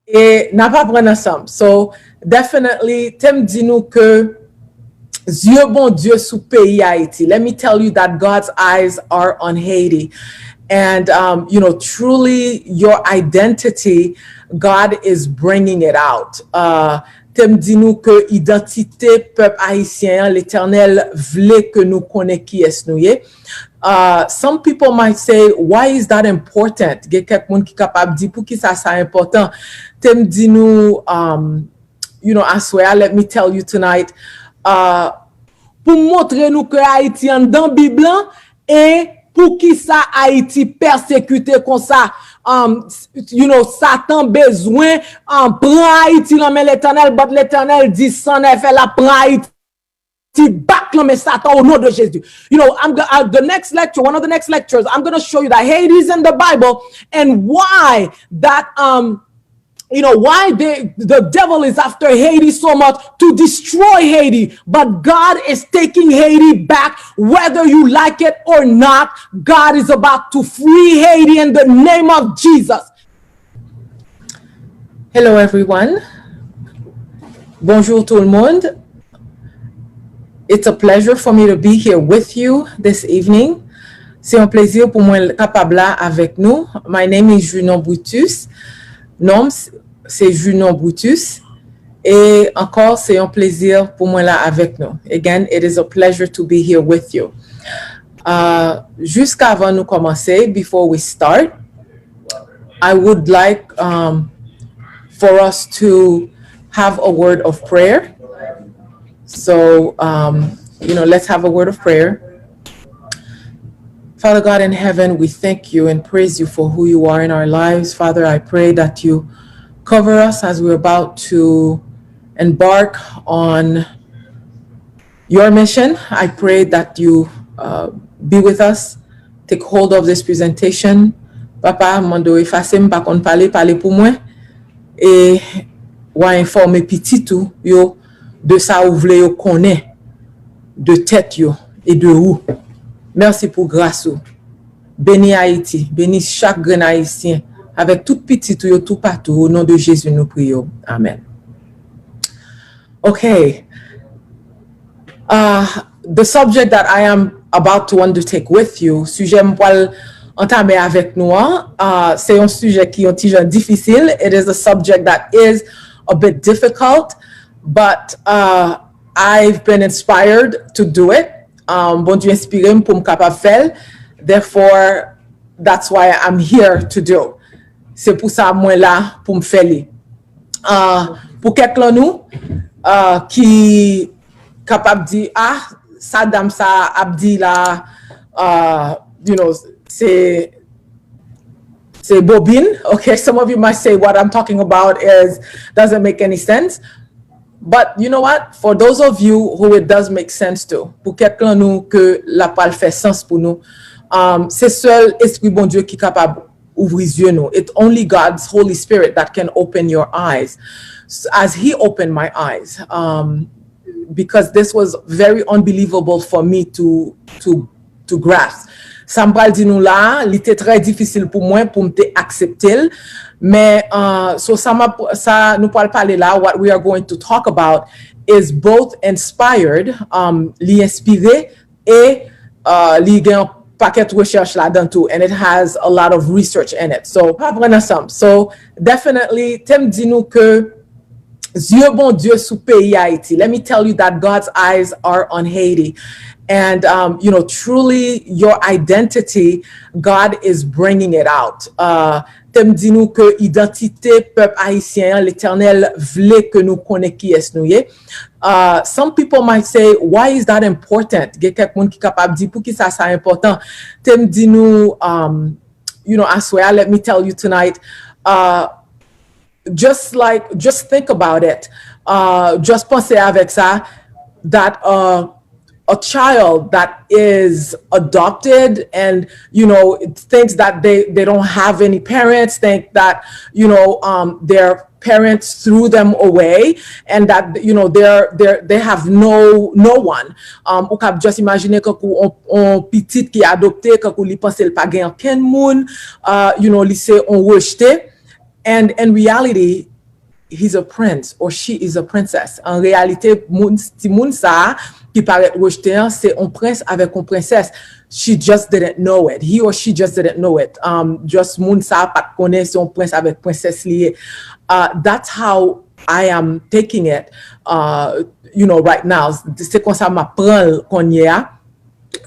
et n'a pas prendre ensemble. So definitely, t'aime dit nous que Dieu bon Dieu sous pays Haïti. Let me tell you that God's eyes are on Haiti. And, truly your identity, God is bringing it out. T'aime dit nous que identité peuple haïtien, l'Éternel voulait que nous connaissions qui est nous. Some people might say, why is that important? Il y a quelqu'un qui est capable de dire pour qui ça c'est important. T'aime dit nous, I swear, let me tell you tonight, pour montrer nous que Haïti en dans Bible et pour qui ça Haïti persécuté comme ça. Satan besoin prend Haïti dans l'Éternel, but l'Éternel dit sans effet la prend Haïti back mais Satan au nom de Jésus. The next lecture, one of the next lectures, I'm going to show you that Haiti is in the Bible and why that why the devil is after Haiti so much to destroy Haiti, but God is taking Haiti back, whether you like it or not. God is about to free Haiti in the name of Jesus. Hello everyone. Bonjour tout le monde. It's a pleasure for me to be here with you this evening. C'est un plaisir pour moi capable là avec nous. My name is Junon Brutus. Nom, c'est Junon Brutus. Et encore, c'est un plaisir pour moi là avec nous. Again, it is a pleasure to be here with you. Jusqu'avant nous commencer, before we start, I would like for us to have a word of prayer. So, let's have a word of prayer. Father God in heaven, we thank you and praise you for who you are in our lives. Father, I pray that you cover us as we're about to embark on your mission. I pray that you be with us, take hold of this presentation. Papa, mando efface m'pa kon parler pour moi et ou informer petit tout yo de ça ou vle yo connaît de tête yo et de où. Merci pour grâce. Bénis Haïti, bénis chaque grain haïtien avec tout petit ou tout partout. Au nom de Jésus, nous prions. Amen. Okay. The subject that I am about to undertake with you, sujet m'poil entamer avec nous, c'est un sujet qui est un petit peu difficile. It is a subject that is a bit difficult, but I've been inspired to do it. Bon Dieu inspiré pour me capable faire. Therefore, that's why I'm here to do. C'est pour ça moi là pour me faire. Pour quelqu'un nous qui capable dire Saddam ça abdi là c'est bobine. Okay, some of you might say what I'm talking about doesn't make any sense. But you know what? For those of you who it does make sense to, pour quelqu'un nous que la parole fait sens pour nous, c'est seul Esprit bon Dieu qui est capable d'ouvrir yeux nous. It's only God's Holy Spirit that can open your eyes, as He opened my eyes. Because this was very unbelievable for me to grasp. Ça m'pral di nou là, l'était très difficile pour moi pour me accepter. Mais ça nous parle parler là, what we are going to talk about is both inspired, li inspiré et li gen un paquet de recherche là-dedans tout, and it has a lot of research in it. So, definitely, t'aime di nou que Dieu bon Dieu sous pays Haïti. Let me tell you that God's eyes are on Haiti. And, truly your identity, God is bringing it out. T'aime dit nous que identité peuple haïtien, l'Éternel voulait que nous connaissions qui est nous. Some people might say, why is that important? Il y a quelqu'un qui est capable de dire pour qui ça c'est important. T'aime dit nous, I swear, let me tell you tonight, just think about it. Just pensez avec ça, that a child that is adopted and, thinks that they don't have any parents, think that, their parents threw them away and that, they have no one. Ou kap just imagine que on petit qui adopté, que li pense le pa gen ken moun, li se on rejeté. And in reality, he's a prince or she is a princess. En réalité, ti moun sa qui paraît rejeté, c'est un prince avec une princesse. She just didn't know it. He or she just didn't know it. Just moun sa pas connaît c'est un prince avec princesse lié. That's how I am taking it, right now. C'est comme ça m'apprend qu'on y a.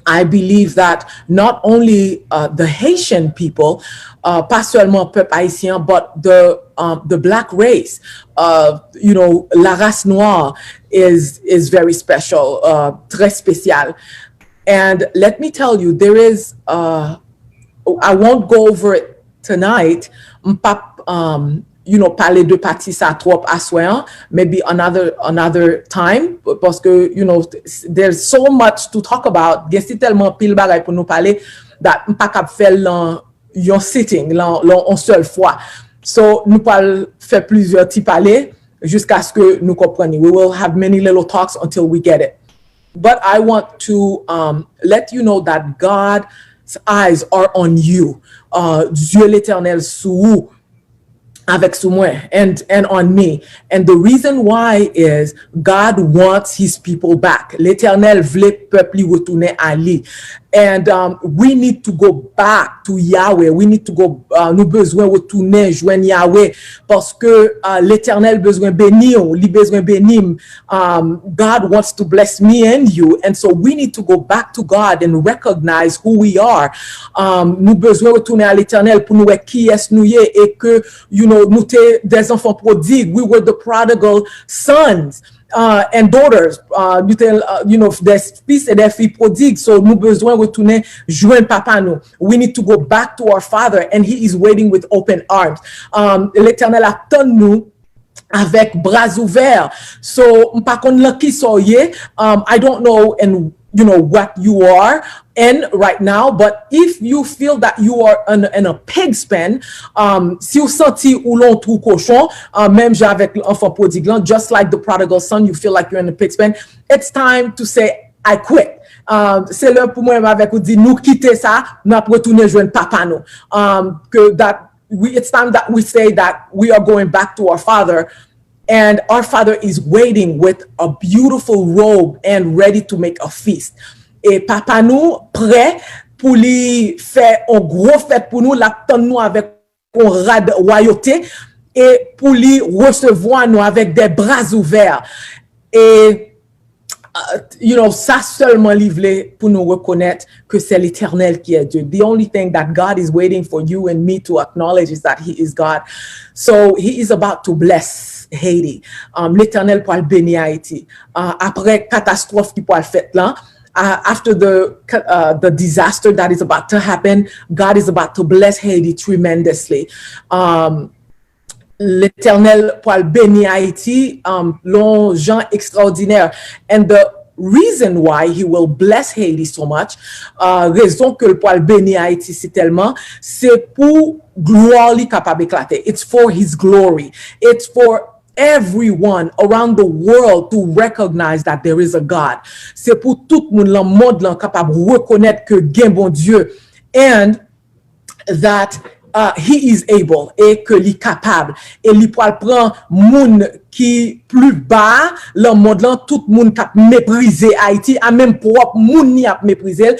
I believe that not only the Haitian people, pas seulement peuple haïtien, but the black race, la race noire is very special, très spécial. And let me tell you, there is, I won't go over it tonight, parler de partie ça trop à soir, maybe another time, parce que, there's so much to talk about. Gen si tellement pile bagay pour nous parler, that m'pa kap faire yon sitting, en seule fois. So, nous parlons faire plusieurs petits parler, jusqu'à ce que nous comprenions. We will have many little talks until we get it. But I want to let you know that God's eyes are on you. Dieu l'Éternel sous vous, avec sous moi, and on me. And the reason why is God wants his people back. L'Éternel voulait peuple retourner à lui. And we need to go back to Yahweh. We need to go, nous besoin retourner joindre Yahweh parce que l'Éternel besoin bénir, lui besoin bénir. God wants to bless me and you. And so we need to go back to God and recognize who we are. Nous besoin retourner à l'Éternel pour nous voir qui est nous et que, nous t'es des enfants prodigues. We were the prodigal sons. And daughters, des fils et des filles prodigues. So, nous besoin retourner joindre papa nous. We need to go back to our father, and he is waiting with open arms. L'Éternel attend nous avec bras ouverts. So, par contre, qui soyez, I don't know, and what you are in right now, but if you feel that you are in a pig's pen, si vous sentez ou l'on trou cochon, même avec l'enfant prodigue, just like the prodigal son, you feel like you're in a pig's pen, it's time to say, I quit. C'est l'heure pour moi avec vous dire, nous quitter ça, nous retourner joindre papa nous. It's time that we say that we are going back to our father. And our father is waiting with a beautiful robe and ready to make a feast. Et papa nous prêt pour lui faire un gros fête pour nous, l'attendre nous avec un rad royauté et pour lui recevoir nous avec des bras ouverts. Et ça seulement livré pour nous reconnaître que c'est l'Éternel qui est Dieu. The only thing that God is waiting for you and me to acknowledge is that he is God. So he is about to bless Haiti. L'Éternel pour le bénir Haïti. Après catastrophe qui pour le fait là, after the disaster that is about to happen, God is about to bless Haiti tremendously. L'Éternel pour bénir Haïti, l'on gens extraordinaire. And the reason why he will bless Haiti so much, raison que le pour bénir Haïti c'est tellement, c'est pour gloire li capable éclater. It's for his glory. It's for everyone around the world to recognize that there is a God. C'est pour tout le monde capable reconnaître que gen bon Dieu and that he is able et que li capable et li poil prend moun qui plus bas le monde là tout moun k'ap mépriser Haïti a même propre moun ni ap mépriser.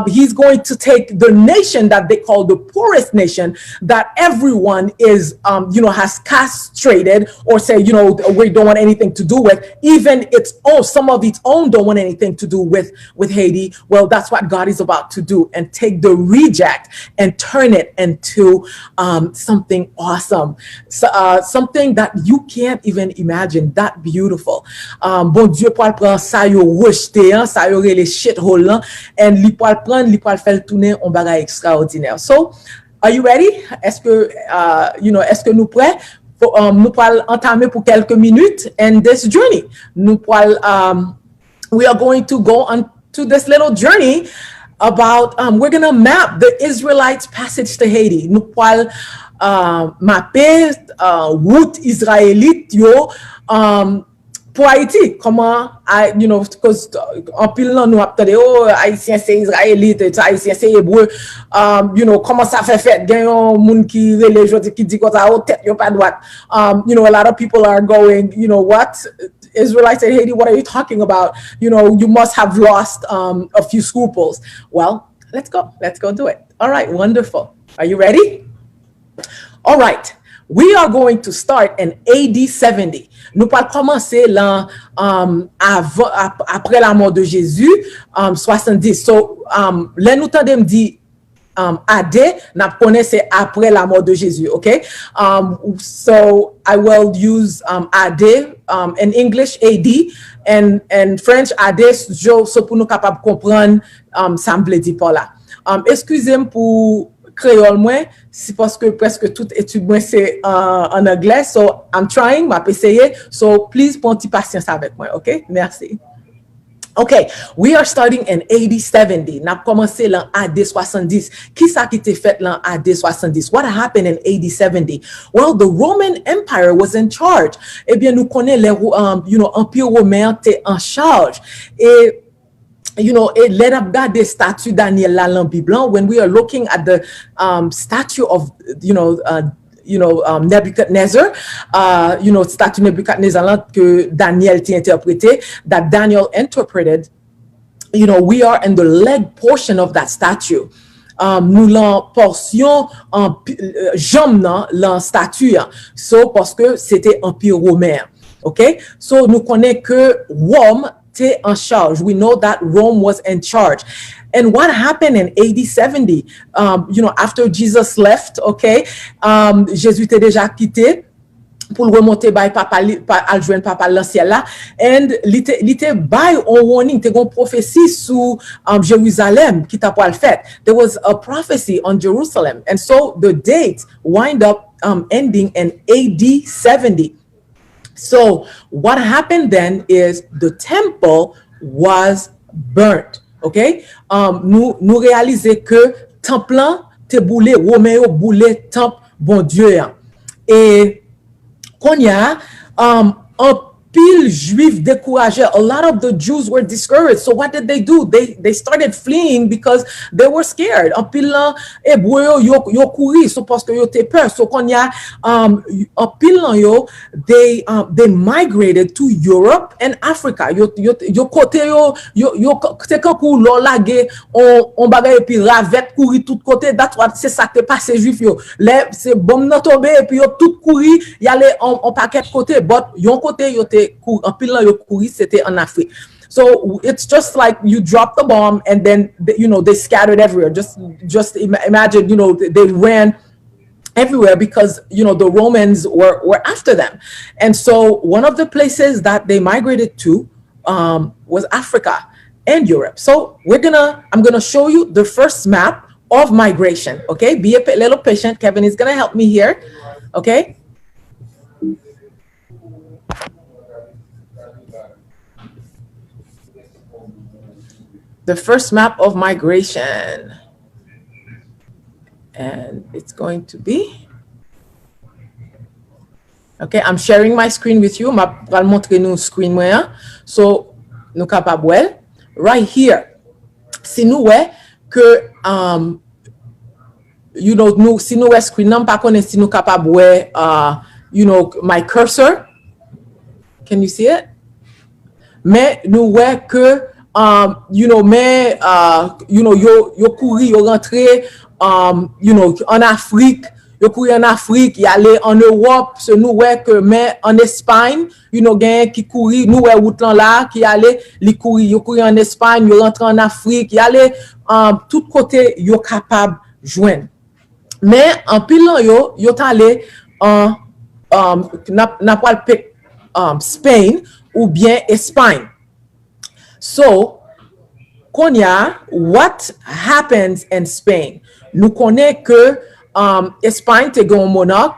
He's going to take the nation that they call the poorest nation that everyone is has castrated or say we don't want anything to do with, even some of its own don't want anything to do with Haiti. Well, that's what God is about to do, and take the reject and turn it into something awesome, something that you can't even imagine, that beautiful. Bon Dieu pour prendre ça yo rejeté, ça yo les shithole là, and li pour prendre, li pour faire tourner un bagage extraordinaire. So, are you ready? Est-ce que nous prêts? Nous pourrons entamer pour quelques minutes in this journey. We are going to go on to this little journey about, we're going to map the Israelites' passage to Haiti. Nous pourrons mapper route israélite yo pour Haïti, comment, you know, because en pile nan nous attendez, oh, haïtien c'est israélite, haïtien c'est hébreu, you know, comment ça fait, gen yon moun qui relè jodi qui dit quoi ça, oh, tête, yon pas droite. You know, a lot of people are going, you know, what? Israelites in Haiti, what are you talking about? You know, you must have lost a few scruples. Well, let's go do it. All right, wonderful. Are you ready? All right. We are going to start in AD 70. Nous pas commencer là après la mort de Jésus 70. So là nous tendez dit AD, n'a connaît c'est après la mort de Jésus, okay? So I will use AD in English AD and French AD so pour nous capable comprendre ça me dit pas là. Excusez-moi pour créole moins, c'est parce que presque toute étude moi c'est en anglais, so I'm trying, m'a essayer, so please prends petit patience avec moi, okay? Merci. Okay, we are starting in AD 70. N'a commencé l'an AD 70. Qui ça qui t'est fait l'an AD 70? What happened in AD 70? Well, the Roman Empire was in charge. Eh bien, nous connaissons les, you know, Empire romain était en charge. Et you know, it led up God the statue Daniel la lan Bible. When we are looking at the statue of, Nebuchadnezzar, statue Nebuchadnezzar que Daniel t'a interprété, that Daniel interpreted, you know, we are in the leg portion of that statue. Nous l'en portion janm nan l'en statue. So, parce que c'était Empire romain. Okay? So, nous connaissons que Rome en charge. We know that Rome was in charge. And what happened in AD 70, after Jesus left, okay, Jésus était déjà quitté pour le remonter by papa al joindre papa l'ancien là, and l'était by on warning, t'es gon prophétie sous Jérusalem qui t'a pas le fait. There was a prophecy on Jerusalem, and so the date wind up ending in AD 70. So what happened then is the temple was burnt. Okay? Nous réaliser que temple te boulé, Romain yo boulé temple bondye. Et qu'on y a un pile juif découragé. A lot of the Jews were discouraged. So what did they do? They started fleeing because they were scared. Un pile hébreu yo couri so parce que yo te peur. So qu'on y a un pile yo they migrated to Europe and Africa. Yo côté yo c'est quand pour l'on lagué on bagaille puis ravette courir tout côté. That's what c'est ça que passe juif yo. Les c'est bombe nan tomber et puis yo tout courir y aller en paquet côté but yon côté yo te en pile yo courir c'était en Afrique. So it's just like you drop the bomb and then they scattered everywhere. Just imagine, they ran everywhere because the Romans were after them. And so one of the places that they migrated to was Africa and Europe. So I'm gonna show you the first map of migration. Okay, be a little patient. Kevin is gonna help me here. Okay. The first map of migration, and it's going to be okay. I'm sharing my screen with you. Ma pral montre nou screen moi. So nou kapab well right here. Si nou we que nou si nou we screen nan pa konen si nou kapab we my cursor. Can you see it? Mais nou we que yo couri, yo rentré, en Afrique, yo couri en Afrique, y aller en Europe, se nou wè que mais en Espagne, gen qui couri, nou wè route là, qui allait, li couri, yo couri en Espagne, yo rentré en Afrique, y aller, tout côté, yo capable joindre. Mais en pilan yo t'allé en, n'a pas le Spain ou bien Espagne. So, Konya, what happens in Spain? Nous connaissons que Espagne te gon monarch.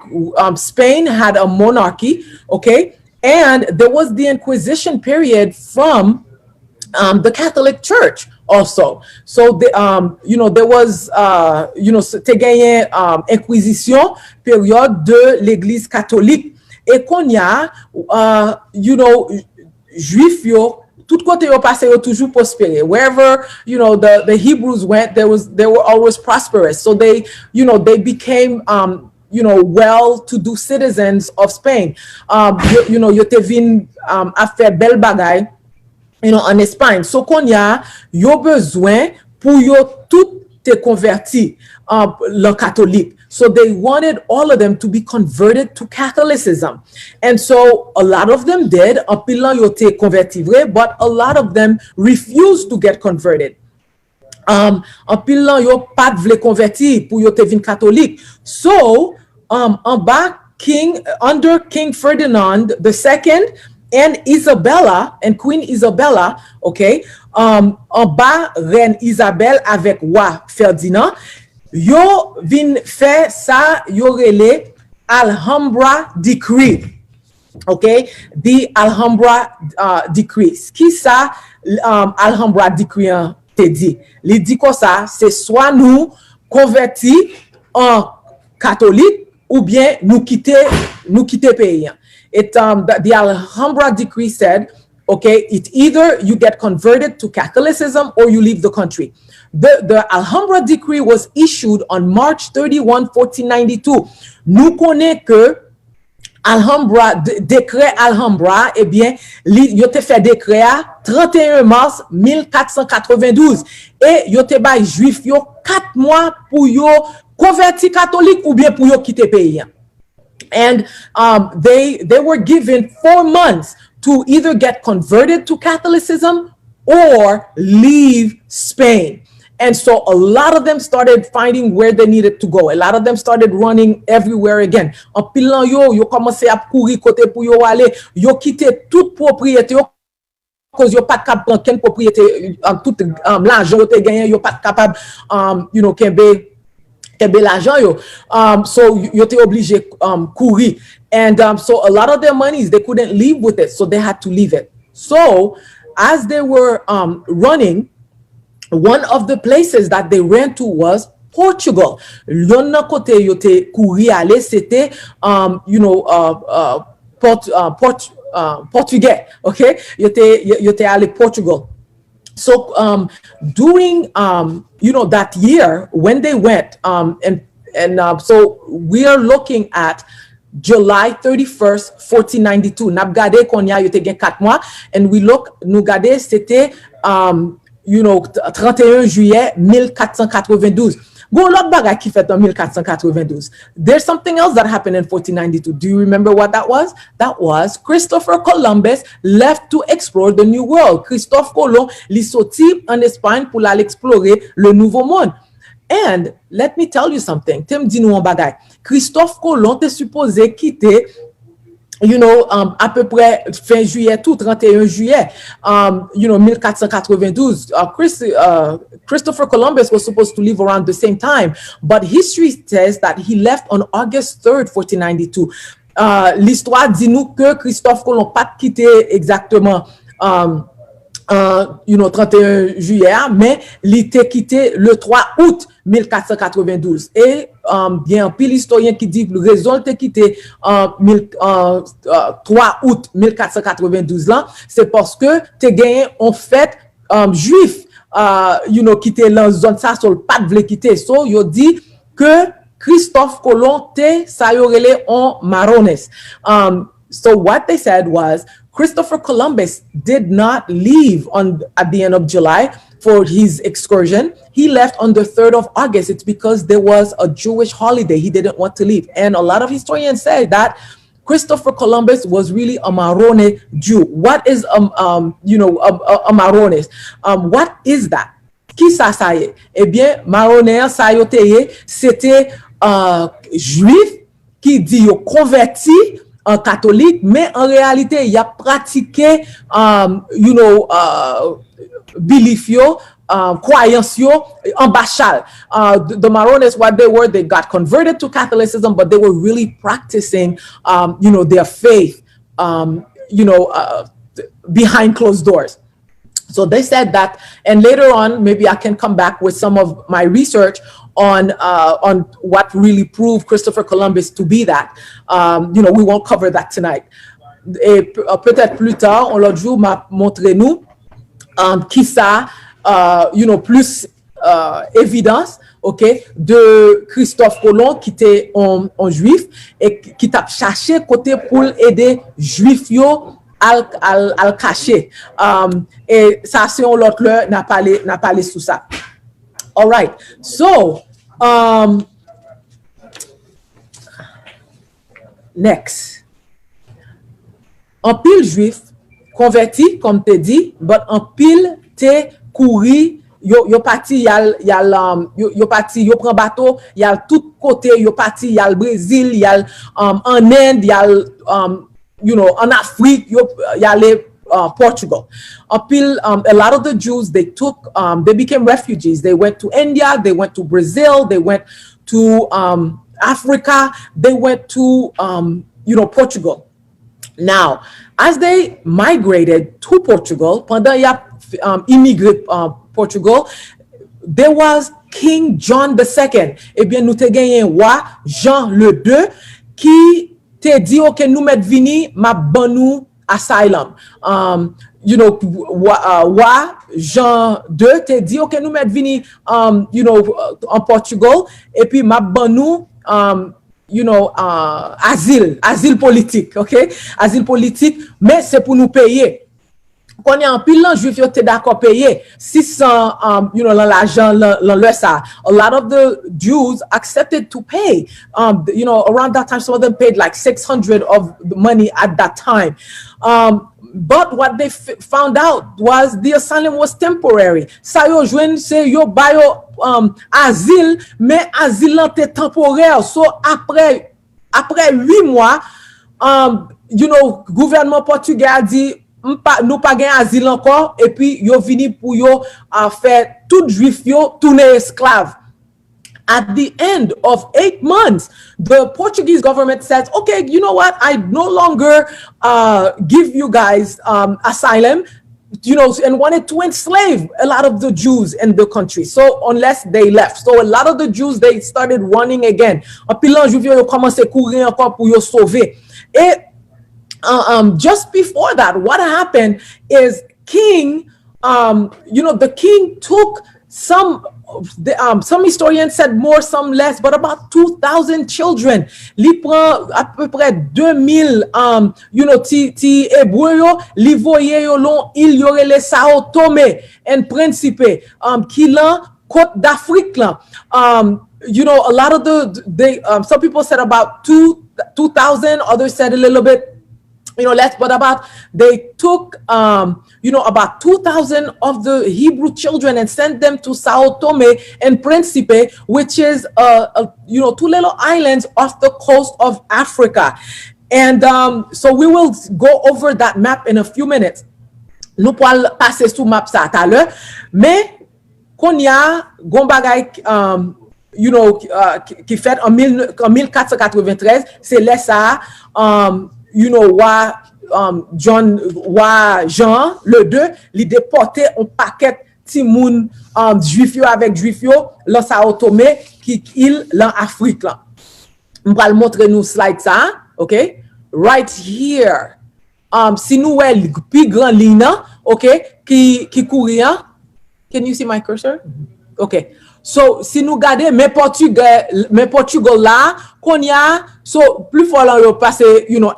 Spain had a monarchy, okay, and there was the Inquisition period from the Catholic Church also. So, there was, te gagné Inquisition période de l'Église catholique. Et Konya, Juif yo, tout côté yo passé yo toujours prospéré. Wherever, you know, the Hebrews went, they were always prosperous. So they, you know, they became you know, well-to-do citizens of Spain. You know, yo te vin a faire bel bagay, you know, en Espagne. So qu'on y a, yo besoin pour yo tout te converti le catholique. So they wanted all of them to be converted to Catholicism. And so a lot of them did, en pilan yo te converti vrai, but a lot of them refused to get converted. En pilan yo pat vle converti pour yo te vin catholique. So, en bas, under King Ferdinand II and Isabella, and Queen Isabella, okay, en bas, Reine Isabelle avec roi Ferdinand, yo vin fait ça, yo rele Alhambra Decree. Okay, the Alhambra Decree. Qui ça, Alhambra Decree te dit? Li dit comme ça, c'est soit nous convertis en catholique ou bien nous quitter pays. The Alhambra Decree said, okay, it's either you get converted to Catholicism or you leave the country. The Alhambra Decree was issued on March 31, 1492. Nous connaissons que Alhambra, décret Alhambra, eh bien, yo te fait décret 31 mars 1492. Et yo te bay juif yo 4 mois pour yo converti catholique ou bien pour yo quitter pays. And they were given 4 months to either get converted to Catholicism or leave Spain. And so a lot of them started finding where they needed to go. A lot of them started running everywhere again. En pilan yo commencé à courir côté pour yo aller, yo quitté toute propriété yo cause yo pas capable prendre quelle propriété tout l'argent yo te gagné, yo pas capable you know kembe l'argent yo. So yo te obligé courir. And so a lot of their monies they couldn't leave with it, so they had to leave it. So as they were running, one of the places that they ran to was Portugal. L'on côté yo te couri aller, c'était you know portugais, okay? Yo te aller Portugal. So during you know that year when they went and so we are looking at July 31st, 1492. Nap gade kon ya yo te gen 4 mois, and we look nou gade c'était you know, 31 juillet 1492. Go lot bagay ki fet en 1492. There's something else that happened in 1492. Do you remember what that was? That was Christopher Columbus left to explore the new world. Christophe Colomb li soti en Espagne pour aller explorer le nouveau monde. And let me tell you something. Tem di nou an bagay. Christophe Colomb te supposé quitter you know, à peu près fin juillet, tout 31 juillet, you know, 1492. Christopher Columbus was supposed to leave around the same time, but history says that he left on August 3rd, 1492. L'histoire dit nous que Christophe Colomb pas quitté exactement you know, 31 juillet, mais il était quitté le 3 août 1492. Et bien, pile historien qui dit que la raison de quitter 3 août 1492 là, c'est parce que tu gagné en fait juif, you know, quitter la zone ça sur le pas de quitter. So, yo dit que Christophe Colomb te sa yorele en marrones. So what they said was Christopher Columbus did not leave at the end of July for his excursion. He left on the 3rd of August. It's because there was a Jewish holiday. He didn't want to leave. And a lot of historians say that Christopher Columbus was really a Marrone Jew. What is you know, a Marrones? What is that? Qui ça ça est? Eh bien, Marronais ça yo teye, c'était juif qui dit yo converti en catholique, mais en réalité, il a pratiqué, you know, belief yo, croyance yo, en bachal. The Marrones, what they were, they got converted to Catholicism, but they were really practicing, you know, their faith, you know, behind closed doors. So they said that, and later on, maybe I can come back with some of my research on what really proved Christopher Columbus to be that. You know, we won't cover that tonight. et peut-être plus tard, on l'autre jour m'a montré nous qui ça, plus évidence, ok, de Christophe Colomb qui était un juif et qui t'a cherché côté pour aider juifs yo al cacher. Et ça, c'est on l'autre là, n'a parlé sous ça. All right. So, next. En pile juif converti, comme te dit, but en pile te couri, yo parti, yo parti, yo prend bateau, yal tout côté, yo parti, yal Brésil, yal en Inde, yal en Afrique, yal Portugal. A lot of the Jews, they became refugees. They went to India, they went to Brazil, they went to Africa, they went to Portugal. Now, as they migrated to Portugal, pendant y a immigré Portugal, there was King John II. Eh bien, nous te gagné roi Jean le II qui te dit OK, nous met vini ma ban nou asylum. Roi Jean II te dit OK, nous met vini en Portugal et puis ma ban nou asile politique, OK? Asile politique, mais c'est pour nous payer. Quand y a un pile juif yo te d'accord payer 600 l'argent le ça. A lot of the Jews accepted to pay. Around that time some of them paid like 600 of the money at that time. But what they found out was the asylum was temporary. Ça yo jwen c'est yo ba yo asile, mais asile là te temporaire. So après 8 mois, gouvernement portugais a dit nous pas gain asile encore et puis yo vini pour yo faire tout juif yo tourner esclave. At the end of 8 months, the Portuguese government says, okay, you know what? I no longer give you guys asylum, and wanted to enslave a lot of the Jews in the country. So unless they left. So a lot of the Jews, they started running again. En pilan juif yo commencé courir encore pour yo sauver. Et just before that, what happened is King, the king took some historians said more, some less, but about 2,000 children. Li prend à peu près 2,000, ti hébreu yo, li voye yo long il yore le Sao Tome and Principe, qui lan Côte d'Afrique lan. A lot of some people said about 2,000, others said a little bit less, but they took, about 2,000 of the Hebrew children and sent them to Sao Tome and Principe, which is, 2 little islands off the coast of Africa. And so we will go over that map in a few minutes. Nous pourrons passer sous map ça tout à l'heure. Mais, qu'on y a, gon bagay, qui fait en 1493, c'est là ça, Jean le II, li déporté un paquet ti moun juif yo avec juif yo dans Sao Tome qui il dans Afrique là. On va le montrer nous slide ça, OK? Right here. Si nous el plus grand ligne, OK, qui courir. Can you see my cursor? OK. So, si nous gardons mes Portugais là, qu'on y a, so, plus fort là, yo passe,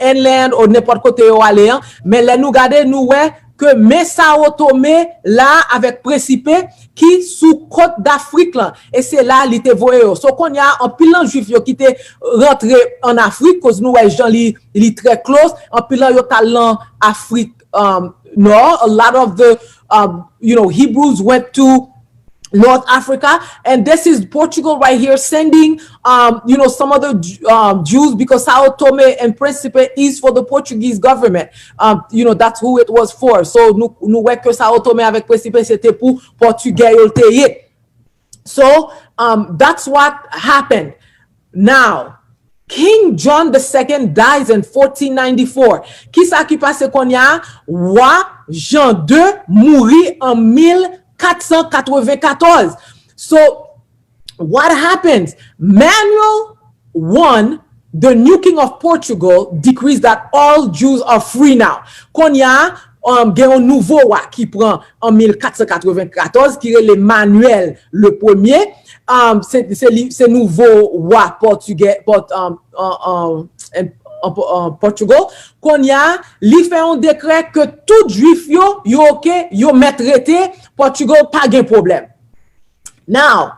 inland, ou n'importe côté yo aller, mais là, nous gardons, nous, ouais, que mes Sao Tome là, avec Principe, qui sous côte d'Afrique là, et c'est là, li te voye yo. So, qu'on y a, en pilan juif yo, qui te rentré en Afrique, cause nous, ouais, Jean li très close, en pilan yo talent Afrique, Nord, a lot of the, Hebrews went to North Africa, and this is Portugal right here sending, some other Jews, because Sao Tome and Principe is for the Portuguese government. That's who it was for. So, nous ouais que Sao Tome avec Principe, c'était pour Portugais yo te. So, that's what happened. Now, King John II dies in 1494. Qui sa qui passe qu'on y a? Roi Jean II mourit en 1494. So what happens? Manuel I the new king of Portugal decrees that all Jews are free now. Konya, gen un nouveau roi qui prend en 1494 qui est l'Emmanuel le premier. C'est nouveau roi portugais en Portugal. Konya, li fait un décret que tout juif yo OK, yo met traité, Portugal pas de problème. Now,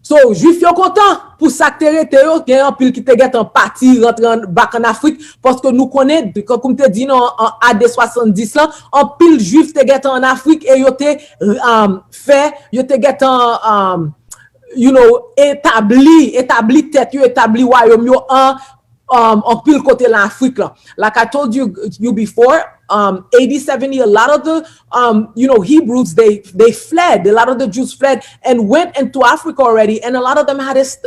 so, juif yo content pour ça que te yo, gen un pile qui te get en parti rentre back en Afrique parce que nous connaît comme te dit en AD 70 là, en pile juif te get en Afrique et yo te fait, yo te get en you know, établi tête yo, établi royaume yo en pile côté l'Afrique là. Like I told you before, 80, 70, a lot of the, you know, Hebrews, they fled. A lot of the Jews fled and went into Africa already. And a lot of them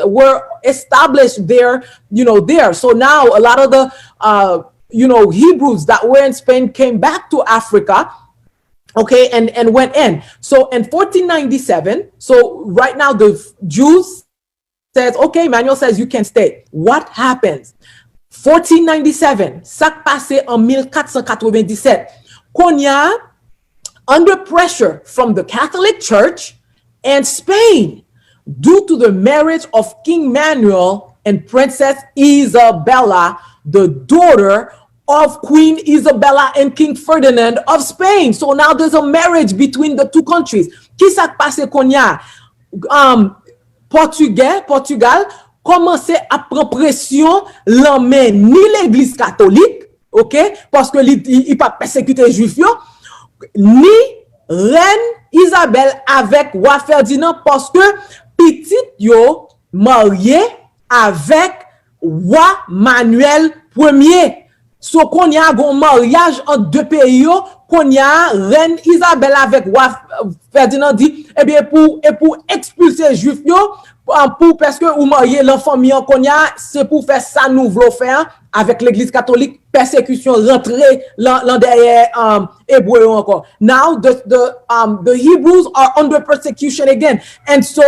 were established there, you know, there. So now a lot of the, you know, Hebrews that were in Spain came back to Africa, okay, and went in. So in 1497, so right now the Jews says, okay, Manuel says you can stay. What happens? 1497, sak passe en 1497. Konya, under pressure from the Catholic Church and Spain, due to the marriage of King Manuel and Princess Isabella, the daughter of Queen Isabella and King Ferdinand of Spain. So now there's a marriage between the two countries. Ki sak passe konya? Portugal commençait à prendre pression l'emmène ni l'église catholique, OK, parce que il pas persécuté juif yo, ni reine Isabelle avec roi Ferdinand parce que petit yo marié avec roi Manuel Ier. So qu'on y a un mariage entre deux pays, qu'on y a reine Isabelle avec roi Ferdinand dit, eh bien pour expulser juifs yo, pour parce que ou marier l'enfant mian qu'on y a, c'est pour faire ça nous voulons faire avec l'église catholique, persécution rentrer l'an derrière hébreu encore. Now the Hebrews are under persecution again, and so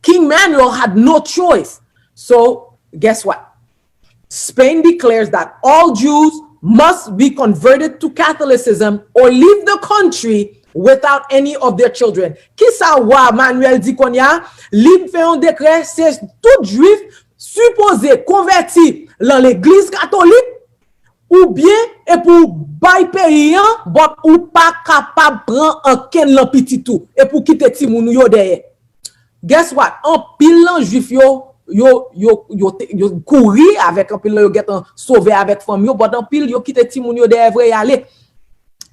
King Manuel had no choice. So guess what? Spain declares that all Jews must be converted to Catholicism or leave the country without any of their children. Qui sa roi Manuel dit qu'on y a, li fait un décret, c'est tout juif supposé converti dans l'église catholique ou bien et pour bay pays bon ou pas capable prendre un ken lan petit tout et pour quitter ti moun yo derrière. Guess what? En pile juif yo couri avec un pile yo get sauvé avec famille yo, but en pile yo quitte ti moun yo derrière vrai aller.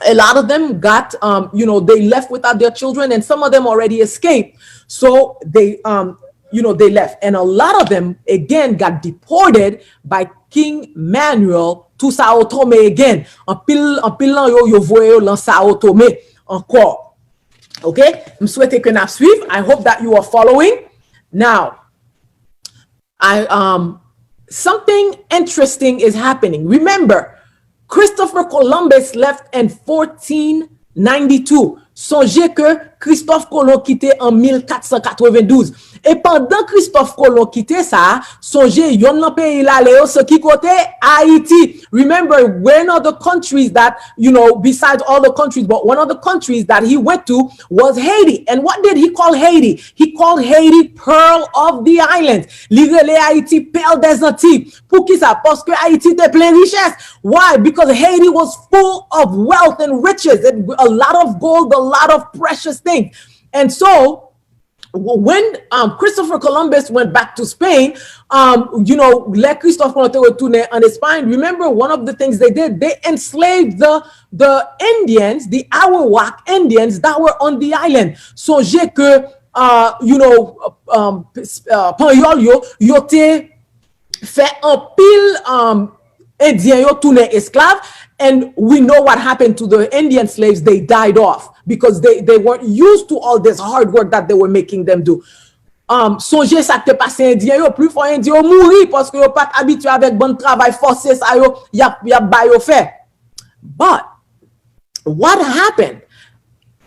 A lot of them got you know, they left without their children, and some of them already escaped, so they you know, they left, and a lot of them again got deported by King Manuel to Sao Tome again. En pile yo voye yo lan Sao Tome encore. Okay, je souhaite que nous suivre. I hope that you are following. Now, something interesting is happening. Remember, Christopher Columbus left in 1492. Songez que Christophe Colomb quitté en 1492. Et pendant Christophe Colomb quitté ça, songez yon nan pays la leo ce qui côté Haiti. Remember, one of the countries that, you know, besides all the countries, but one of the countries that he went to was Haiti. And what did he call Haiti? He called Haiti Pearl of the Islands. Li rele Haiti Perle des Antilles. Pour qui ça? Parce que Haiti était plein richesse. Why? Because Haiti was full of wealth and riches, and a lot of gold, a lot of precious things. And so when Christopher Columbus went back to Spain, you know, let Christophe Colomb retourner en Espagne. Remember, one of the things they did, they enslaved the Indians, the Arawak Indians that were on the island. Songez que, you know, Panyol yo te fait un pile Indien yo tourner esclave. And we know what happened to the Indian slaves. They died off because they weren't used to all this hard work that they were making them do. Songez ça te passe Indien yo, plus fort Indien yo mouri parce que yo pas habitué avec bon travail forcé ça yo, y a ba yo fait. But what happened?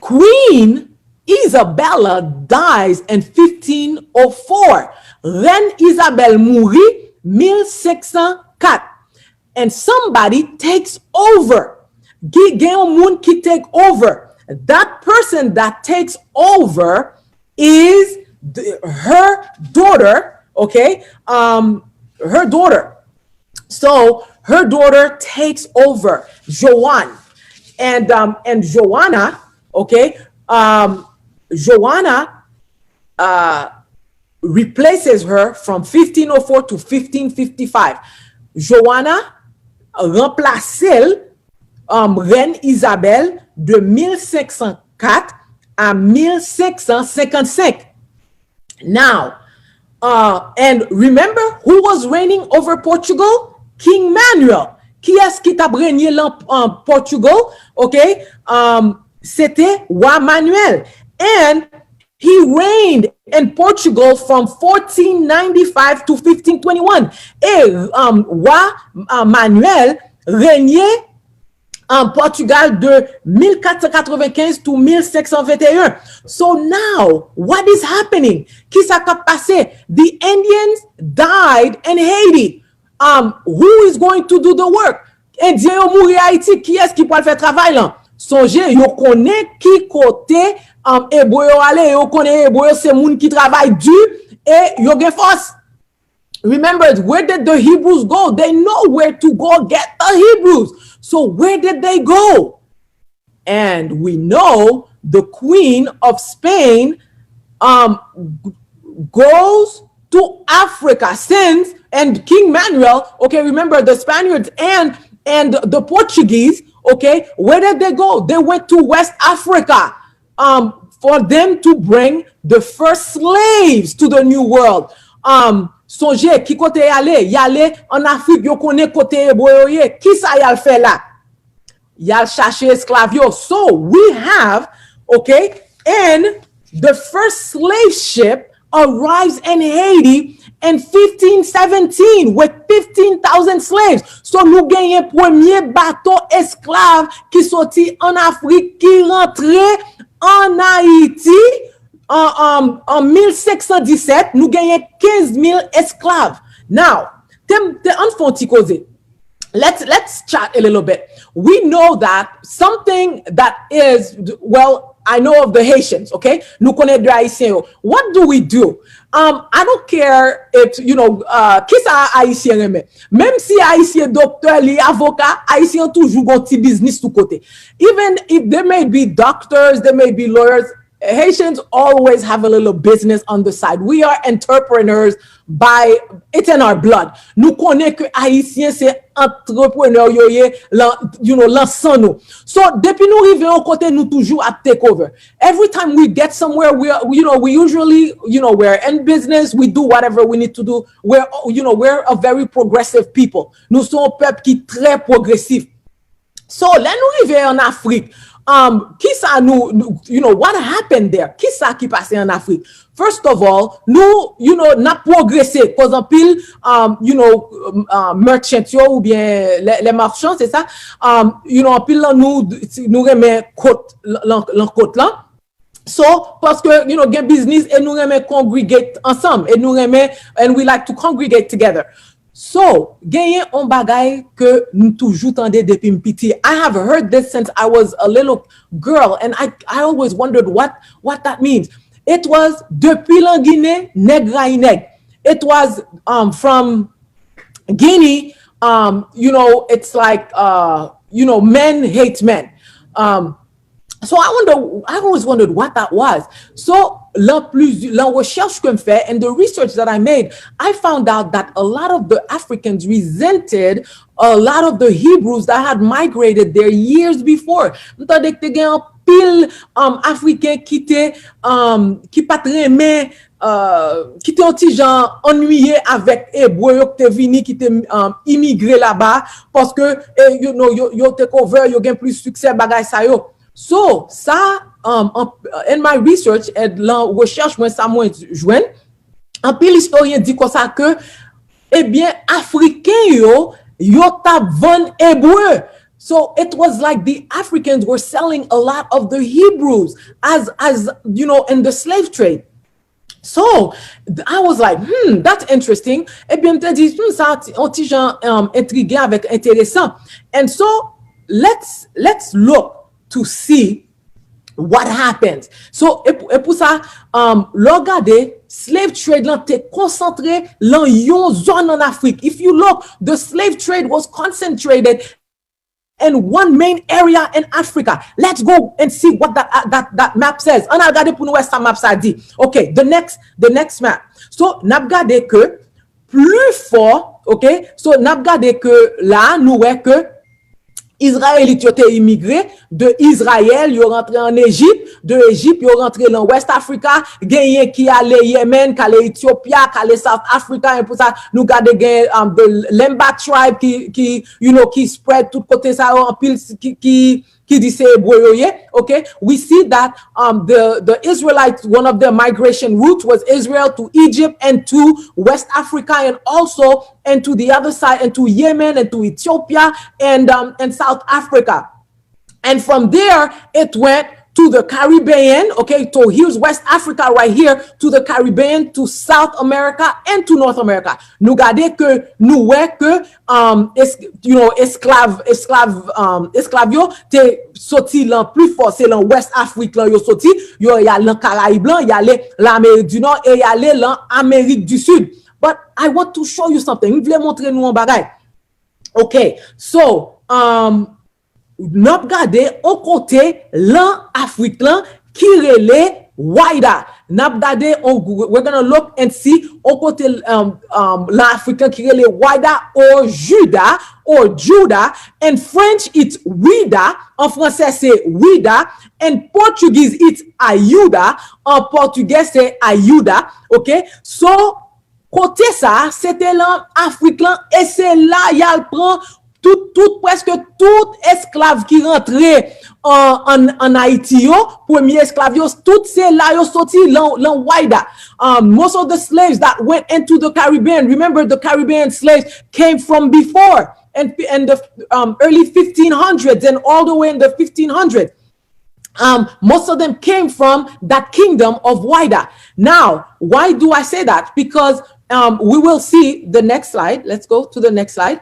Queen Isabella dies in 1504. Reine Isabelle mouri 1504. And somebody takes over. Gen yon moun ki take over. That person that takes over is her daughter, okay? Her daughter. So her daughter takes over, Joanne. And Joanna, okay? Joanna replaces her from 1504 to 1555. Joanna remplace Reine Isabelle de 1504 à 1555. Now, and remember who was reigning over Portugal? King Manuel. Qui est-ce qui t'a régné en Portugal? Okay, c'était Roi Manuel. And he reigned in Portugal from 1495 to 1521. Et Roi Manuel régnait en Portugal de 1495 to 1521. So now, what is happening? Qui ça qu'a passé? The Indians died in Haiti. Who is going to do the work? Indien yo mouri Haïti, qui est-ce qui peut faire travail là? Songez, yo connaît qui côté hébreu yo ale, yo connaît hébreu c'est moun qui travaille dur et yo gen force. Remember, where did the Hebrews go? They know where to go get the Hebrews. So where did they go? And we know the Queen of Spain goes to Africa since, and King Manuel, okay, remember the Spaniards and the Portuguese, okay, where did they go? They went to West Africa for them to bring the first slaves to the New World. Songez, qui côté y aller en Afrique, yo connaît côté hébreu, qui ça y a fait là? Yal chercher esclave yo. So we have, okay, and the first slave ship arrives in Haiti in 1517 with 15,000 slaves. So nous gagnons premier bateau esclave qui sorti en Afrique, qui rentrait en Haïti en 1517. Nous gagnons 15,000 esclaves. Now, let's chat a little bit. We know that something that is, well, I know of the Haitians, okay? Nous connaissons de Haïtiens. What do we do? I don't care if, you know, qui ça Haïtien aimé? Même si Haïtien docteur, li avocat, Haïtien toujours gon ti business tout côté. Even if there may be doctors, there may be lawyers, Haitians always have a little business on the side. We are entrepreneurs by, it's in our blood. Nous connaissons que Haïtien c'est entrepreneur you know, l'ensemble nous. So depuis nous arrivons au côté nous toujours à take over. Every time we get somewhere, we usually, we're in business, we do whatever we need to do. We're a very progressive people. Nous sommes un peuple qui est très progressif. So là nous arrivons en Afrique. Qui ça nous, what happened there? Qui ça qui passait en Afrique? First of all, nous, n'a progressé. Cause en pile, merchants ou bien les marchands, c'est ça? En pile, nous remet côte là. So, parce que, get business et nous remet congregate ensemble. Et nous remet, and we like to congregate together. So, genyen on bagay que nous toujours tendez depuis petit. I have heard this since I was a little girl, and I always wondered what that means. It was depuis la Guinée, nèg ray nèg. It was from Guinea, it's like men hate men. So I always wondered what that was. So la recherche que me fait and the research that I made, I found out that a lot of the Africans resented a lot of the Hebrews that had migrated there years before. M'tande que te gen pile Africain qui pas très aimé qui te anti gens ennuyé avec hébreu yo te vini qui te immigré là-bas parce que yo te cover yo gen plus succès bagay sa yo. So, ça, in my research, et la recherche, moi, ça m'a joint, un peu l'historien dit comme ça que, eh bien, Africains, yo tap van hébreu. So, it was like the Africans were selling a lot of the Hebrews as in the slave trade. So I was like, that's interesting. Et bien, m'te dit, ça, un petit genre intrigué avec intéressant. And so let's look to see what happens. So, et pour ça, regardez, slave trade là t'es concentré dans une zone en Afrique. If you look, the slave trade was concentrated in one main area in Africa. Let's go and see what that map says. On a regardé pour nous ça map ça dit. Okay, the next map. So, n'a regardé que plus fort, okay? So, n'a regardé que là nous voyons que Israélites ont immigré de Israël, ils sont rentrés en Égypte, de Égypte, ils sont rentrés en West Africa, gagné qui allait Yémen, qui allait Éthiopie, qui allait South Africa, et pour ça, nous gardons the Lemba tribe qui spread tout côté ça, en pile, qui dit c'est hébreu, okay? We see that the Israelites, one of their migration routes was Israel to Egypt and to West Africa, and also and to the other side, and to Yemen and to Ethiopia and South Africa. And from there, it went to the Caribbean, okay? So here's West Africa right here, to the Caribbean, to South America, and to North America. Nous gardons que nous voyons que, esclave yo, te sorti l'an plus fort, c'est l'an West Afrique, là, yo sorti, yo y a l'an Caraïbes, y a l'Amérique du Nord, et y a l'an Amérique du Sud. But I want to show you something. Je voulais montrer nous un bagay. Okay, so, n'a regardé au côté l'an Afrique là qui relait Waida. N'a regardé we're going to look and see au côté l'an Africain qui relait Waida or Judah. In French it's Wida, en français c'est Wida, in Portuguese it's Ayuda, en portugais c'est Ayuda, okay? So côté ça, c'était l'an Africain et c'est là il prend presque tout esclave qui rentrait en Haïti, premier esclave, tout c'est là, yo sorti l'an Waida. Most of the slaves that went into the Caribbean, remember the Caribbean slaves came from before and the early 1500s and all the way in the 1500s. Most of them came from that kingdom of Waida. Now, why do I say that? Because we will see the next slide. Let's go to the next slide.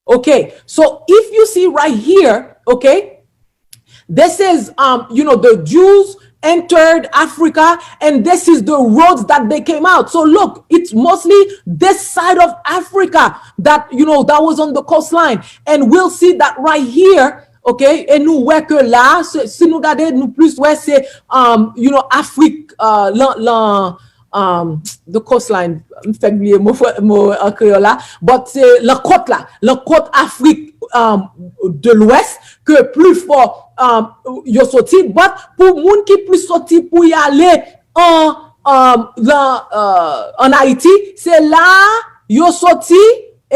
Okay, so if you see right here, okay, this is, the Jews entered Africa, and this is the roads that they came out. So look, it's mostly this side of Africa that, that was on the coastline. And we'll see that right here, okay, et nous voyons que là, si nous regardons, nous plus, ouais, c'est, Afrique, the coastline, but c'est la côte Afrique de l'Ouest que plus fort yo sorti, but pour moun qui plus sorti pour y aller en Haïti, c'est là yo sorti.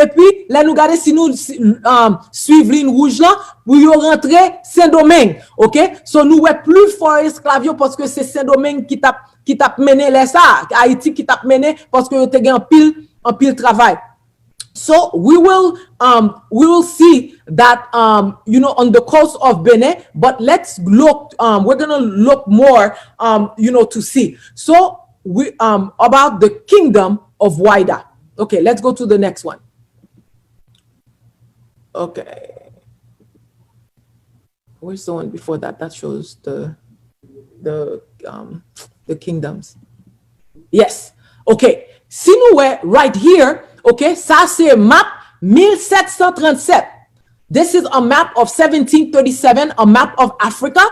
Et puis, là, nous regardons si nous suivons ligne rouge là, pour y rentrer Saint-Domingue. OK? So, nous ouais plus fort esclavio parce que c'est Saint-Domingue qui t'a mené les ça. Haïti qui t'a mené parce que t'es en pile travail. So, we will see that, on the coast of Benin, but let's look, we're going to look more, to see. So, we, about the kingdom of Waida. Okay, let's go to the next one. Okay. Where's the one before that? That shows the kingdoms. Yes. Okay. Si nous right here, okay, ça c'est map 1737. This is a map of 1737, a map of Africa.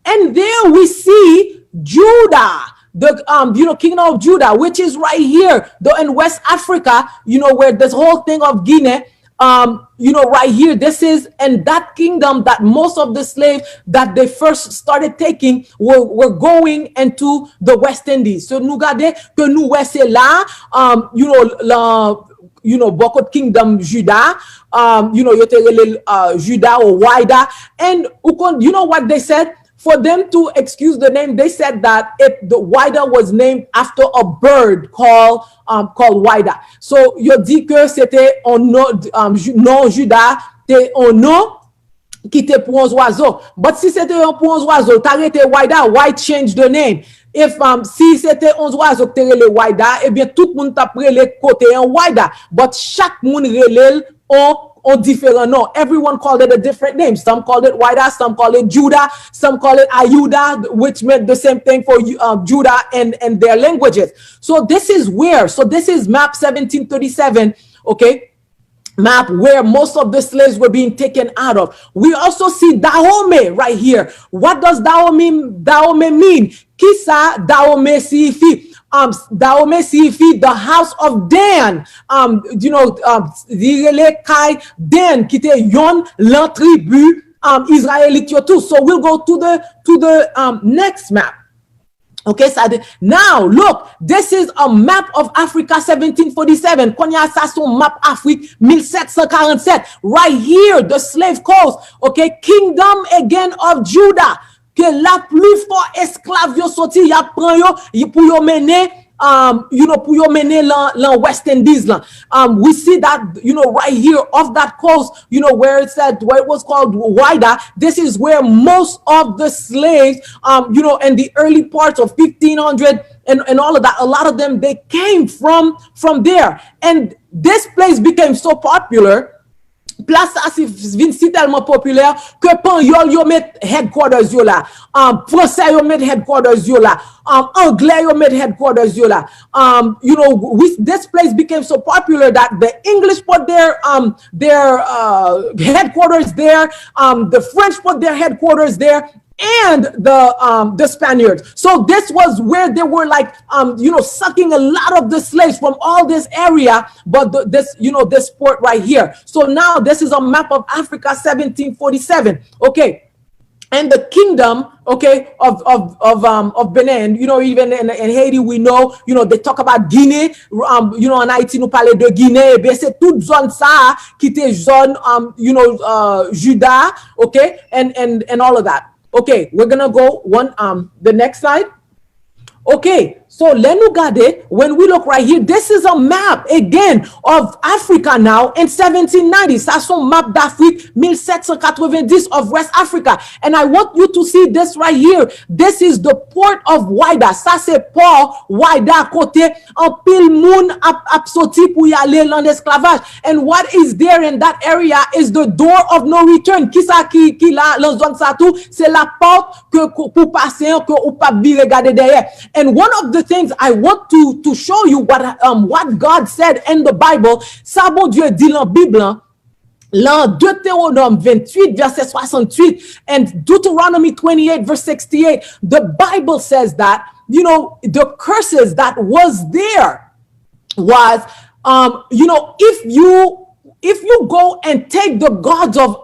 And there we see Judah, the kingdom of Judah, which is right here, in West Africa, where this whole thing of Guinea, right here, this is, and that kingdom that most of the slaves that they first started taking were going into the West Indies. So, nous gardons que nous, c'est là, beaucoup de kingdom Judah, Judah or Waida, and you know what they said? For them to excuse the name, they said that the Waida was named after a bird called Waida. So, yo dit que c'était un nom Judas, c'était un nom qui était pour un oiseau. But si c'était un pour un oiseau, t'arrêtais Waida, why change the name? If si c'était 11 oiseaux qui relé Waida, eh bien tout le monde t'a relé côté en Waida, but chaque monde relé on different nom. Everyone called it a different name. Some called it Waida, some called it Judah, some call it Ayuda, which meant the same thing for Judah and their languages. So this is where, so this is map 1737, okay? Map where most of the slaves were being taken out of. We also see Dahomey right here. What does Dahomey mean? Kisa Dahomey signifie. Dahomey signifie the house of Dan. Kai Dan qui était yon l'entribu Israélite yo tout. So we'll go to the next map. Okay, so now look, this is a map of Africa 1747. Konya sa son map Afrique 1747. Right here, the slave coast. Okay, kingdom again of Judah. Que la plus fort esclave yo sorti, ya pran yo pour yo mener pour yo mener lan West Indies lan. We see that, right here off that coast, where it said, where it was called Waida. This is where most of the slaves, in the early parts of 1500 and all of that, a lot of them, they came from there. And this place became so popular. Place ça vin si tellement populaire que pan yo met headquarters yo là, français yo met headquarters yo là, anglais yo met headquarters yo là. This place became so popular that the English put their headquarters there, the French put their headquarters there, and the Spaniards. So this was where they were like, sucking a lot of the slaves from all this area, but this port right here. So now this is a map of Africa 1747. Okay. And the kingdom, okay, of Benin, even in Haiti, we know, they talk about Guinea, en Haïti, nous parlons de Guinée, eh c'est toute zone ça, qui était zone, Juda, okay, and all of that. Okay, we're gonna go the next slide. Okay, so let nous garder, when we look right here, this is a map again of Africa now in 1790. Ça son map d'Afrique 1790 of West Africa. And I want you to see this right here. This is the port of Waida. Ça c'est port Waida côté en pile moun ap sorti pour y aller dans l'esclavage. And what is there in that area is the door of no return. Qui ça qui là dans zone ça tout, c'est la porte que pour passer que ou pas bi regarder derrière. And one of the things I want to show you what God said in the Bible, ça bon Dieu dit dans Bible, dans Deutéronome 28 verset 68 and Deuteronomy 28 verse 68, the Bible says that, the curses that was there was, if you go and take the gods of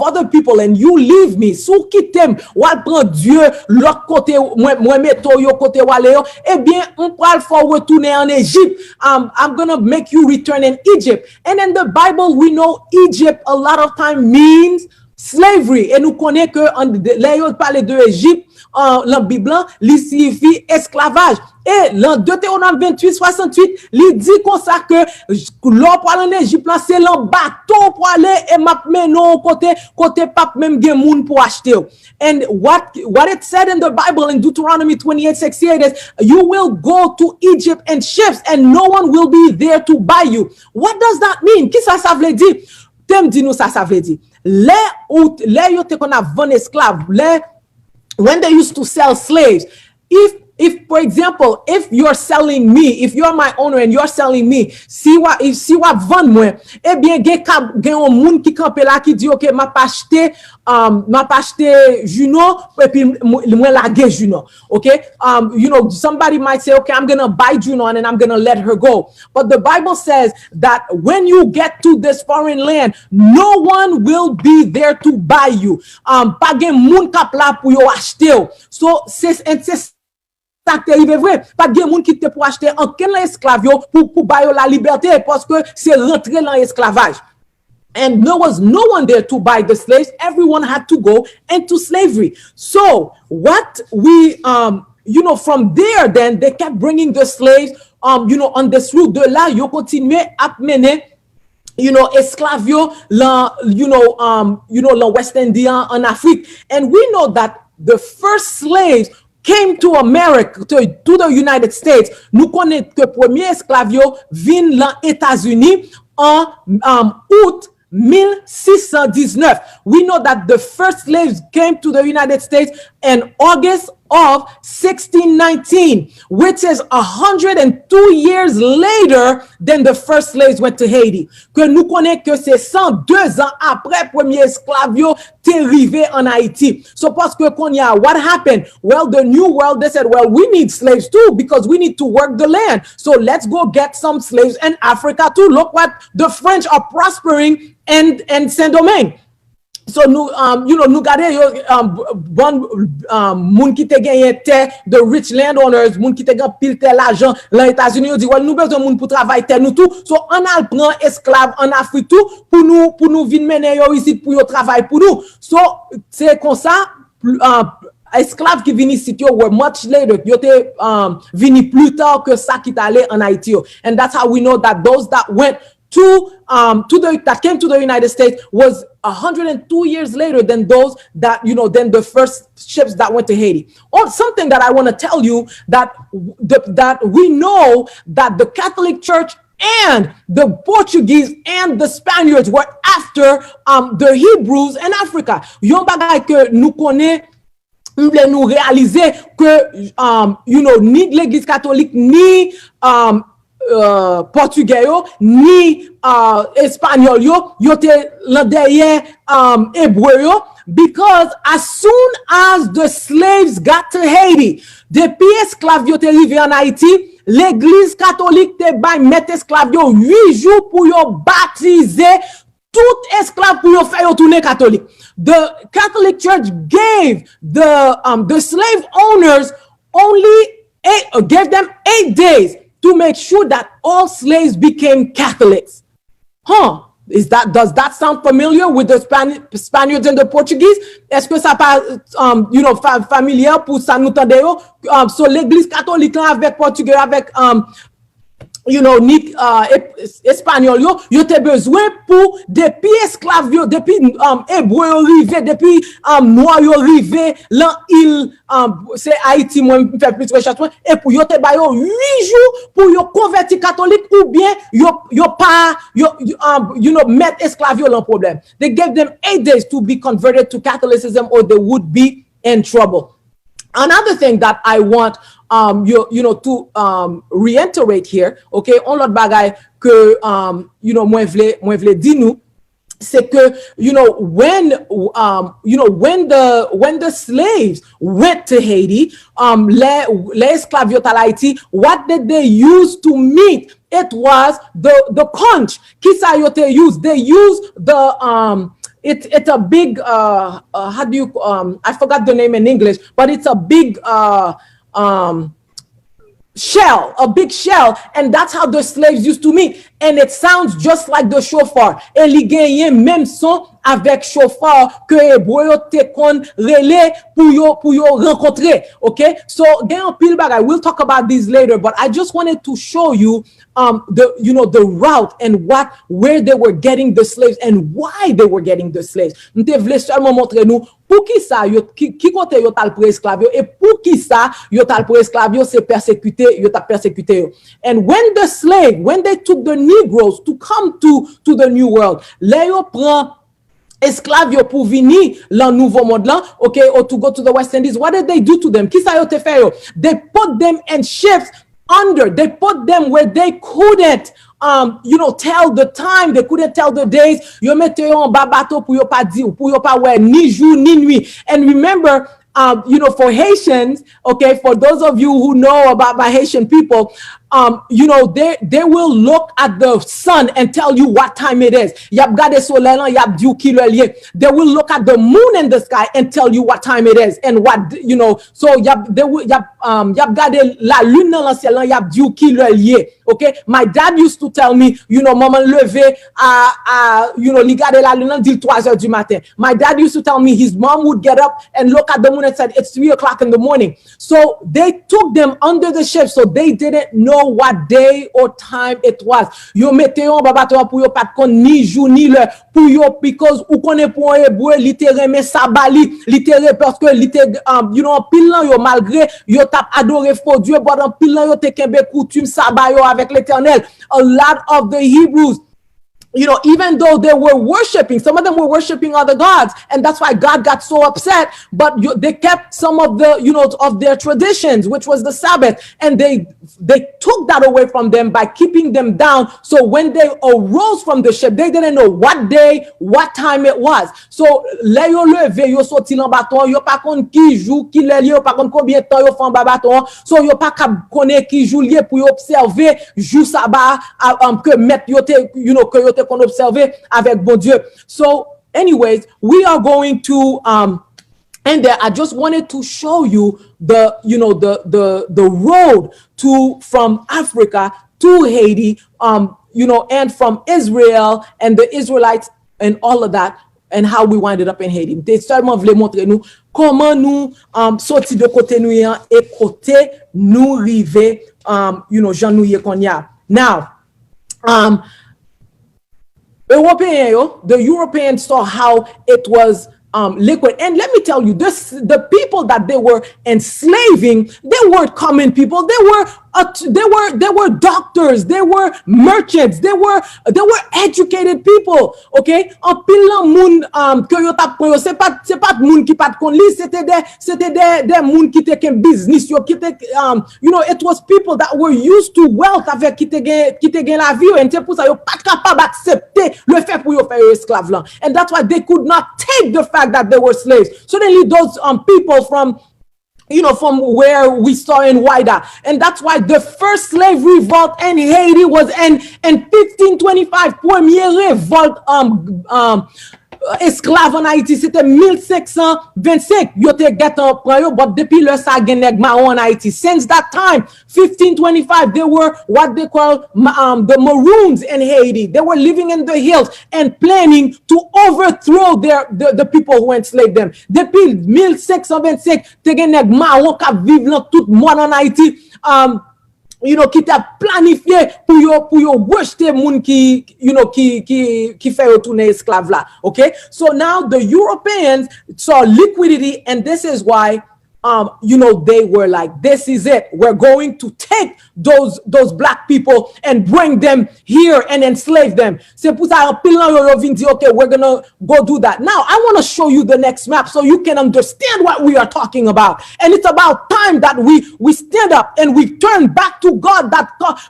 other people and you leave me, sou kitem, wal prend Dieu l'autre côté, moi meto yo côté wale yo, eh bien, on pral for retourner en Egypt. I'm gonna make you return in Egypt. And in the Bible, we know Egypt a lot of time means slavery. Et nous connaissons que là yo parle de Égypte, dans Bible, li signifie esclavage. Et dans Deutéronome 28, 68, li dit comme ça que l'on pour aller en Égypte, c'est l'en bateau pour aller et m'a menon côté pape même gen moun pour acheter. And what it said in the Bible in Deuteronomy 28, 68 is, you will go to Egypt in ships and no one will be there to buy you. What does that mean? Qui ça veut dire? Tem di nous ça veut dire. Les yo te kon a vend esclave, when they used to sell slaves, if for example, if you're selling me, if you're my owner and you're selling me, si wa vend moi, eh bien gen un moun qui campe là qui dit OK, m'a pas acheté Junon et puis moi la gen Junon. Okay? Somebody might say, okay, I'm going to buy Junon and I'm going to let her go. But the Bible says that when you get to this foreign land, no one will be there to buy you. Pa gen moun kap la pou yo acheter. So c'est ça qui arrive vrai, pas de monde qui te pour acheter en quel esclave pour bailler la liberté parce que c'est rentrer dans l'esclavage. And there was no one there to buy the slaves. Everyone had to go into slavery. So what we from there then they kept bringing the slaves on this route. De là yo continuer à mener esclaves la West Indian en Afrique. And we know that the first slaves came to America, to the United States, nous connaissons que premier esclave yo vin dans États-Unis en août 1619. We know that the first slaves came to the United States in August of 1619, which is 102 years later than the first slaves went to Haiti. Que nous connaissons que c'est 102 ans après premier esclave yo t'est arrivé en Haïti. So parce que qu'on y a, what happened? Well, the New World, they said, well, we need slaves too because we need to work the land. So let's go get some slaves in Africa too. Look what the French are prospering in Saint-Domingue. So nous, nous gade yo moun ki te genye terre, the rich landowners, moun ki te gen pile terre l'argent, les États-Unis yo dit, well, nous besoin moun pour travailler terre nous tout. So on a prend esclave en Afrique tout pour nous vinn mener yo ici pour yo travailler pour nous. So c'est comme ça esclaves qui viennent ici were much later. Yo te vini plus tard que ça qui t'allait en Haïti. And that's how we know that those that went that came to the United States was 102 years later than those that, than the first ships that went to Haiti. Or something that I want to tell you that we know that the Catholic Church and the Portuguese and the Spaniards were after the Hebrews in Africa. Yon bagay que nous connaît, nous réaliser que, ni l'Église catholique, ni Portugais yo, ni Espagnol yo te l'derrière Hébreu yo, because as soon as the slaves got to Haiti, depuis esclaves yo te rive en Haïti, l'Église catholique te bay met esclaves yo 8 jours pour yo baptiser tout esclave pour yo faire yo tourner catholique. The Catholic Church gave the slave owners gave them 8 days to make sure that all slaves became Catholics. Does that sound familiar with the Spaniards and the Portuguese? Est-ce que ça pas, familier pour ça nous tende yo? So l'Église catholique là avec Portugais, avec ni espagnol yo te besoin pour depuis esclave yo, depuis hébreu yo rive, depuis noir yo rive lan il c'est Haïti moi fait plus recherche et pour yo te ba yo 8 jours pour yo converti catholique ou bien mettre esclave yo l'en problème. They gave them 8 days to be converted to Catholicism or they would be in trouble. Another thing that I want to reiterate here, okay, on l'autre bagay que moi vle di nou, c'est que when the slaves went to Haiti, les esclaves yo tal Haiti, what did they use to meet? It was the conch. Ki sa yo te use? They used the it's a big how do you I forgot the name in English, but it's a big shell, a big shell, and that's how the slaves used to meet. And it sounds just like the shofar. Et li genyen même son avec shofar que hébreu te kon relé pour yo rencontrer. Okay? So gen pile bagay. We'll talk about these later, but I just wanted to show you the route and where they were getting the slaves and why they were getting the slaves. M'te vle seulement montrer nous pour qui ça qui côté yo tal pour esclave yo et pour qui ça yo tal pour esclave yo c'est persécuté yo ta persécuté yo. And when they took the Negroes to come to the New World, les yo prend esclaves yo pour venir dans nouveau monde là, okay, or to go to the West Indies, what did they do to them? Qui ça yo te fait yo? They put them in ships they put them where they couldn't tell the time, they couldn't tell the days. Yo mette yo en bas bateau pour yo pas dire, pour yo pas ouais ni jour ni nuit. And remember, for Haitians, okay, for those of you who know about my Haitian people, they will look at the sun and tell you what time it is. Yap gade soleil lan, yap diou ki le liye. They will look at the moon in the sky and tell you what time it is and what, so yap gade la lune nan ciel lan, yap diou ki le liye. Okay, my dad used to tell me, maman leve li gade la lune nan dil 3 heures du matin. My dad used to tell me his mom would get up and look at the moon and said it's 3 o'clock in the morning. So they took them under the ship, so they didn't know know what day or time it was. Yo mette yon babaton pour yo pat kon ni jour ni l'heure pour yo because ou connaît pour un hébreu littéralement mais sabali littéralement parce que you know pile lan yo malgré yo tap adoré faux Dieu pendant pile lan yo te kembe coutume sabbat yo avec l'Éternel. A lot of the Hebrews, you know, even though they were worshiping, some of them were worshiping other gods, and that's why God got so upset. But they kept some of the, you know, of their traditions, which was the Sabbath, and they took that away from them by keeping them down. So when they arose from the ship, they didn't know what day, what time it was. So le yo leve, yo soti lan baton, yo pa kon ki jou, ki le liye, yo pa kon combien de temps yo fan ba baton. So yo pa ka konnen ki jou liye pour yo observer jou sabat que met yo te, you know, que yo te qu'on observe avec bon Dieu. So anyways, we are going to end there. I just wanted to show you the, you know, the road from Africa to Haiti, you know, and from Israel and the Israelites and all of that, and how we winded up in Haiti. They seulement voulaient montrer nous comment nous sorti de côté nous et côté nous river, you know, Jean nous y qu'on y a. Now, the Europeans saw how it was liquid. And let me tell you, the people that they were enslaving, they weren't common people. They were doctors, they were merchants, they were educated people. Okay? En pile moun que yo tap kon yo, c'est pas moun qui pat kon li, c'était des moun qui te ken business yo, qui te you know, it was people that were used to wealth avec qui te gen la vie, et c'est pour ça yo pas capable accepter le fait pour yo faire esclave là. And that's why they could not take the fact that they were slaves. Suddenly those people from, you know, from where we saw in Wida. And that's why the first slave revolt in Haiti was in 1525. Premier revolt esclave en Haïti, c'était 1525. Yo te get en pran yo, but depuis le sa gen nèg marron en Haïti. Since that time, 1525, they were what they call the Maroons in Haiti. They were living in the hills and planning to overthrow the people who enslaved them. Depuis 1525, te gen nèg marron k'ap vive lan tout monde en Haïti. You know, qui t'a planifié pour yo rejeter moun qui, you know, qui fait retourner esclave là. Okay? So now the Europeans saw liquidity, and this is why you know, they were like, this is it. We're going to take those black people and bring them here and enslave them. C'est pour ça yo vin di, okay, we're going to go do that. Now, I want to show you the next map so you can understand what we are talking about. And it's about time that we stand up and we turn back to God,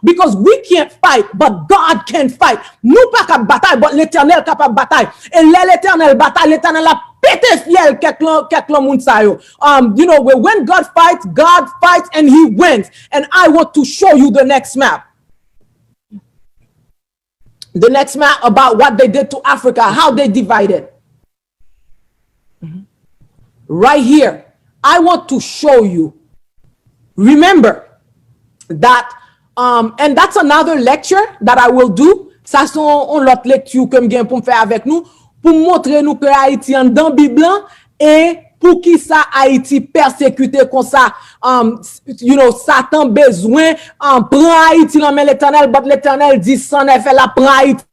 because we can't fight, but God can fight. Nous pas cap bataille, but l'Éternel capable bataille. Et l'Éternel bataille, l'Éternel a pété fiel quelqu'un moun sa yo. You know, when God fights and he wins. And I want to show you the next map. The next map about what they did to Africa, how they divided. Right here. I want to show you. Remember that, and that's another lecture that I will do. Ça son l'autre lecture que m'gen pour me faire avec nous, pour montrer nous que Haïti en dans Bible et pour qui ça Haïti persécuté comme ça, you know, Satan besoin prend Haïti dans l'Éternel, but l'Éternel dit sans effet la prend Haïti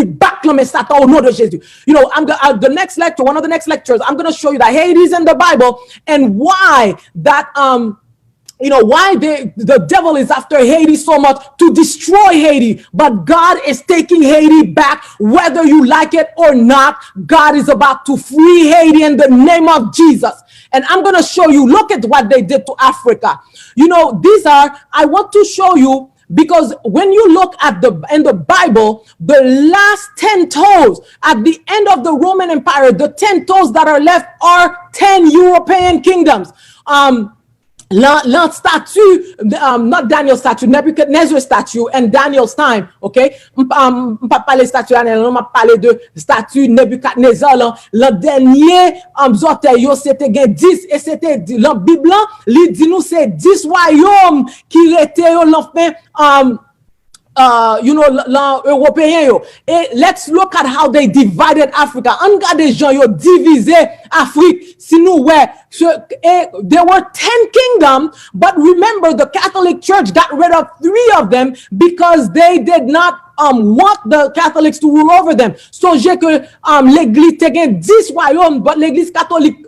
back mais Satan au nom de Jésus. You know, the next lecture, one of the next lectures, I'm going to show you that Haiti is in the Bible and why that you know, why the devil is after Haiti so much to destroy Haiti, but God is taking Haiti back, whether you like it or not. God is about to free Haiti in the name of Jesus. And I'm going to show you, look at what they did to Africa. You know, I want to show you, because when you look at in the Bible, the last 10 toes at the end of the Roman Empire, the 10 toes that are left are 10 European kingdoms. L'an statue, not Daniel's statue, Nebuchadnezzar's statue and Daniel's time, okay? M'pa parler statue Daniel, m'a parler de statue Nebuchadnezzar, le dernier zote yo c'était gen 10 et c'était la Bible li dit nous c'est 10 royaumes qui étaient l'enfin you know, l'Européen yo. Et let's look at how they divided Africa. On regarde gens yo divisé Afrique. Si nous ouais, there were 10 kingdoms, but remember the Catholic Church got rid of 3 of them because they did not want the Catholics to rule over them. Songez que l'église te gen 10 royaumes, but l'église catholique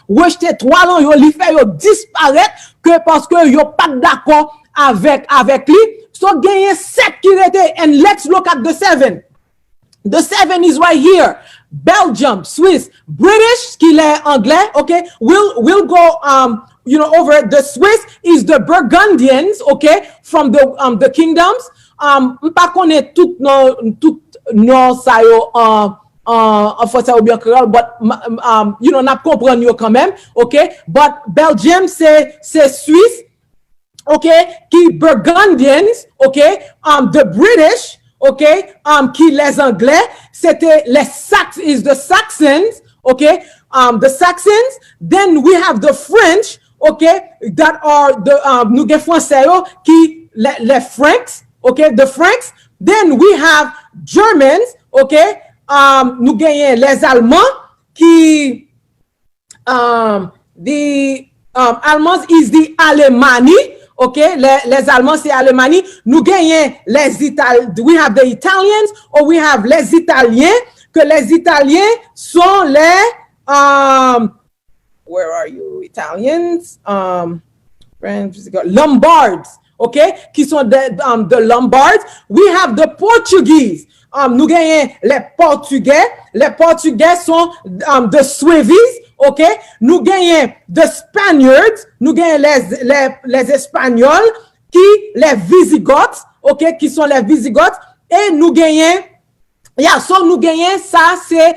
rejeté 3 ans, yo li fait yo disparaître que parce que yo pas d'accord avec lui. So gagne 7 qui rete, and let's look at the 7. The 7 is right here. Belgium, Swiss, British, qui est anglais, okay? We'll go you know, over it. The Swiss is the Burgundians, okay, from the kingdoms. M'pa connaît tout non ça yo enfin ça ou bien créole, but you know, n'a comprendre yo quand même, okay? But Belgium c'est Suisse, okay, qui Burgundians, okay, the British, okay, qui les Anglais, c'était les is the Saxons, okay, the Saxons. Then we have the French, okay, that are the nous gen français yo qui les Franks, okay, the Franks. Then we have Germans, okay, nous gagnons les Allemands qui the Allemands is the Allemagne. Okay, les Allemands c'est Allemagne. Nous gagnons les Italiens. We have the Italians, or we have les Italiens. Que les Italiens sont les where are you Italians? Lombards. Okay, qui sont the Lombards. We have the Portuguese. Nous gagnons les Portugais. Les Portugais sont the Sueves. Okay, nous gagnons the Spaniards, nous gagnons les Espagnols, qui les Visigoths, okay, qui sont les Visigoths, et nous gagnons, so nous gagnons ça, c'est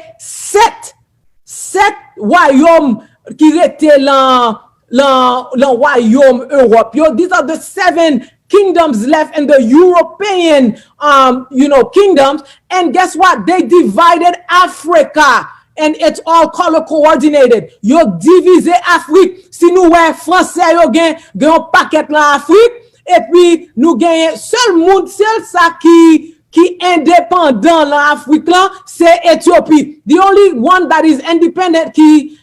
7 royaumes qui étaient le royaume Europe. These are the 7 kingdoms left in the European, you know, kingdoms, and guess what? They divided Africa. And it's all color coordinated. Yo divisé Afrique. Si nous ouais français yo gen un paquet là Afrique, et puis nous gagne seul monde seul ça qui indépendant là Afrique là, c'est Ethiopie. The only one that is independent qui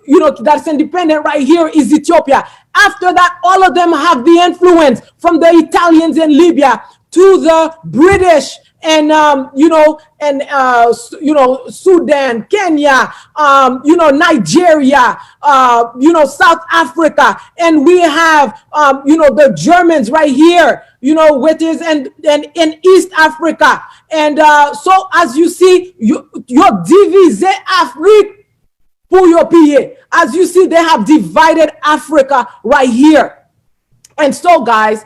you know, that's independent right here is Ethiopia. After that, all of them have the influence from the Italians in Libya to the British and you know, and you know, Sudan, Kenya, you know, Nigeria, you know, South Africa, and we have you know, the Germans right here, you know, which is and in East Africa. And so as you see, you divise Afrique pour your piller. As you see, they have divided Africa right here. And so guys,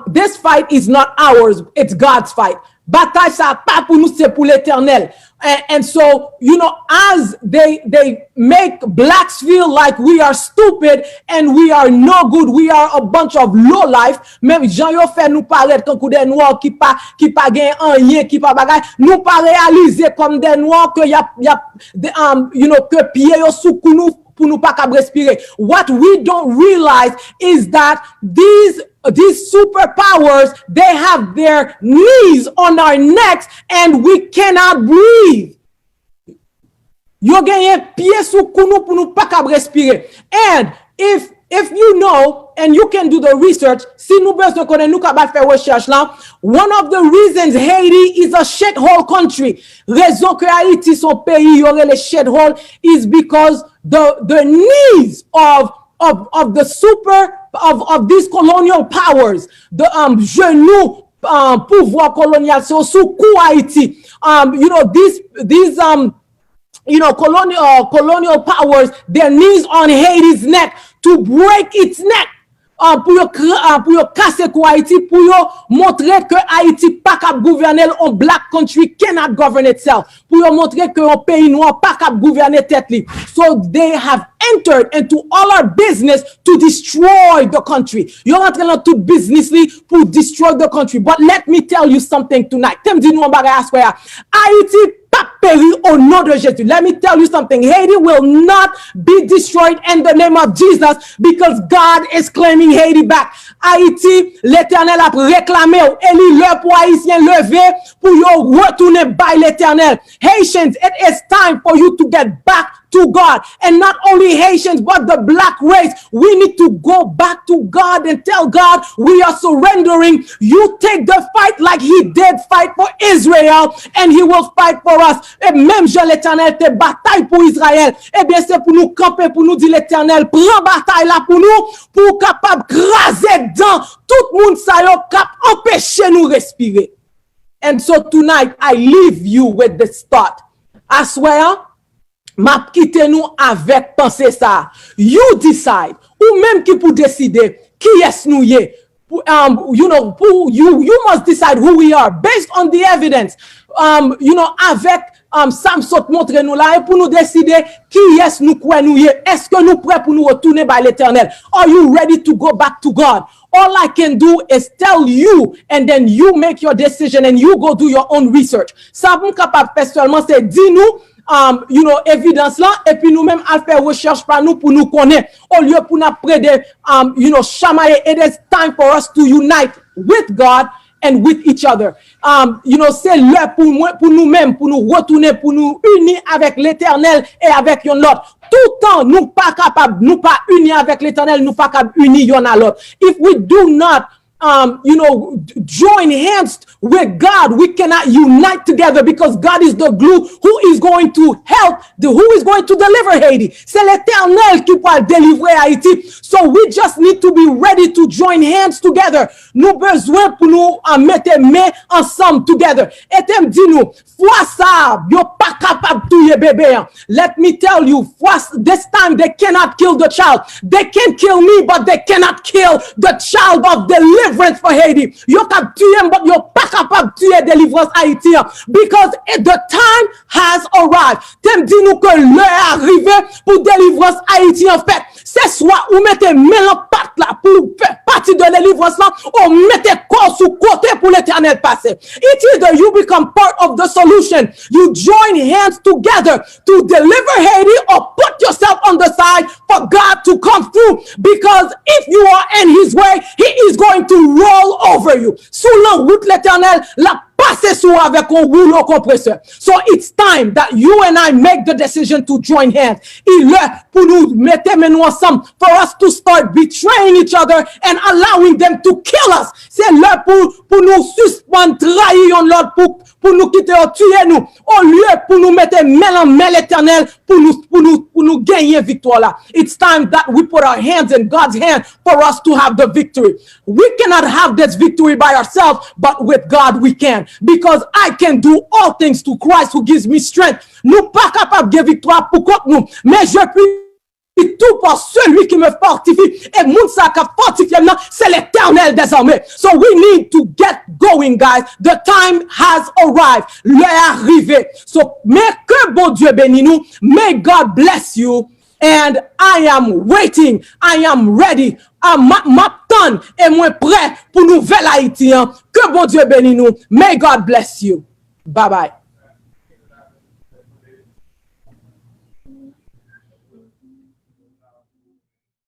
this fight is not ours, it's God's fight. Bataille ça pas pour nous, c'est pour l'éternel. And so, you know, as they make blacks feel like we are stupid and we are no good, we are a bunch of low life, même Jean yo fait nous paraître comme des noirs qui pas gain rien, qui pas bagay, nous pas réaliser comme des noirs que y a you know, que pied yo sous nous pour nous pas respirer. What we don't realize is that these superpowers, they have their knees on our necks and we cannot breathe. Yo genye pied sous nous pour nous pas respirer. And if you know, and you can do the research, si nous besoin connaître nous capable faire recherche là, one of the reasons Haiti is a shithole country, raison que Haïti son pays aurait le shithole is because the knees of these colonial powers, the genoux pouvoir colonial, so sous coup Haïti, you know, these you know, colonial powers, their knees on Haiti's neck to break its neck. Pour yo casser ko Haïti, pour yo montrer que Haïti pas cap gouverner, on black country cannot govern itself. Pour yo montrer que un pays noir pas cap gouverner tête li. So they have entered into all our business to destroy the country. Yo rentre dans tout business li pour destroy the country. But let me tell you something tonight. Tem di nou bagay aswaya. Haïti pas périr au nom de Jésus. Let me tell you something. Haiti will not be destroyed in the name of Jesus because God is claiming Haiti back. Haïti, l'Éternel a réclamé, et l'heure pour Haïtiens lever pour yo retourner by l'Éternel. Haitians, it is time for you to get back to God. And not only Haitians, but the black race. We need to go back to God and tell God we are surrendering. You take the fight like he did fight for Israel, and he will fight for us. Et même Jean l'Éternel te bataille pour Israël. Eh bien, c'est pour nous camper, pour nous dire l'Éternel, prends bataille là pour nous, pour capable craser dans tout le monde, ça y cap empêcher nous respirer. And so tonight, I leave you with this thought. I swear, m'a quitté nous avec penser ça. You decide, ou même qui pour décider qui est nous y. You must decide who we are based on the evidence. Avec Samson montre nous là et pour nous décider qui est nous quoi nous y. Est-ce que nous prêts pour nous retourner par l'Éternel? Are you ready to go back to God? All I can do is tell you, and then you make your decision and you go do your own research. Ça vous capable faire seulement c'est dis-nous évidence là, et puis nous-mêmes à faire recherche par nous pour nous connaître. Au lieu pour nous prêter, chamailler. It is time for us to unite with God and with each other. C'est l'heure pour nous-mêmes, pour nous retourner, pour nous unir avec l'Éternel et avec l'autre. Tout temps, nous pas capables, nous pas unis avec l'Éternel, nous pas capables unis y'en à l'autre. If we do not join hands with God, we cannot unite together because God is the glue who is going to help, who is going to deliver Haiti. C'est l'Éternel qui va délivrer Haïti. So we just need to be ready to join hands together. Nous besoin pour nous mettre main ensemble together. Et t'aime dit nous, fois ça, yo pas capable tuer bébé. Let me tell you, this time they cannot kill the child. They can kill me, but they cannot kill the child of deliverance for Haiti. Yo cap tuer, but yo pas capable tuer délivrance haïtien because the time has arrived. T'aime dit nous que l'heure est arrivée pour délivrance haïtien en fait. C'est soit ou mettez mélange patte là pour faire partie de la délivrance là, ou mettez corps sous côté pour l'Éternel passer. It either you become part of the solution, you join hands together to deliver Haiti, or put yourself on the side for God to come through. Because if you are in his way, he is going to roll over you. Sous la route l'Éternel, la passer sous avec un rouleau compresseur. So it's time that you and I make the decision to join hands. Il est pour nous mettre nous ensemble, for us to start betraying each other and allowing them to kill us. C'est là pour nous suspendre, trahir l'autre, pour nous quitter, tuer nous. Au lieu pour nous mettre main en main l'Éternel, pour nous gagner victoire là. It's time that we put our hands in God's hand for us to have the victory. We cannot have this victory by ourselves, but with God we can. Because I can do all things to Christ who gives me strength. Nous pas capables de victoire pour contre nous, mais je puis tout par celui qui me fortifie. Et moun sa ka fortifie maintenant, c'est l'Éternel désormais. So we need to get going, guys. The time has arrived. L'heure est arrivée. So, mais que bon Dieu bénisse nous. May God bless you. And I am waiting. I am ready. M'attend et moi prêt pour nouvel Haïtien. Que bon Dieu bénisse nous. May God bless you. Bye bye.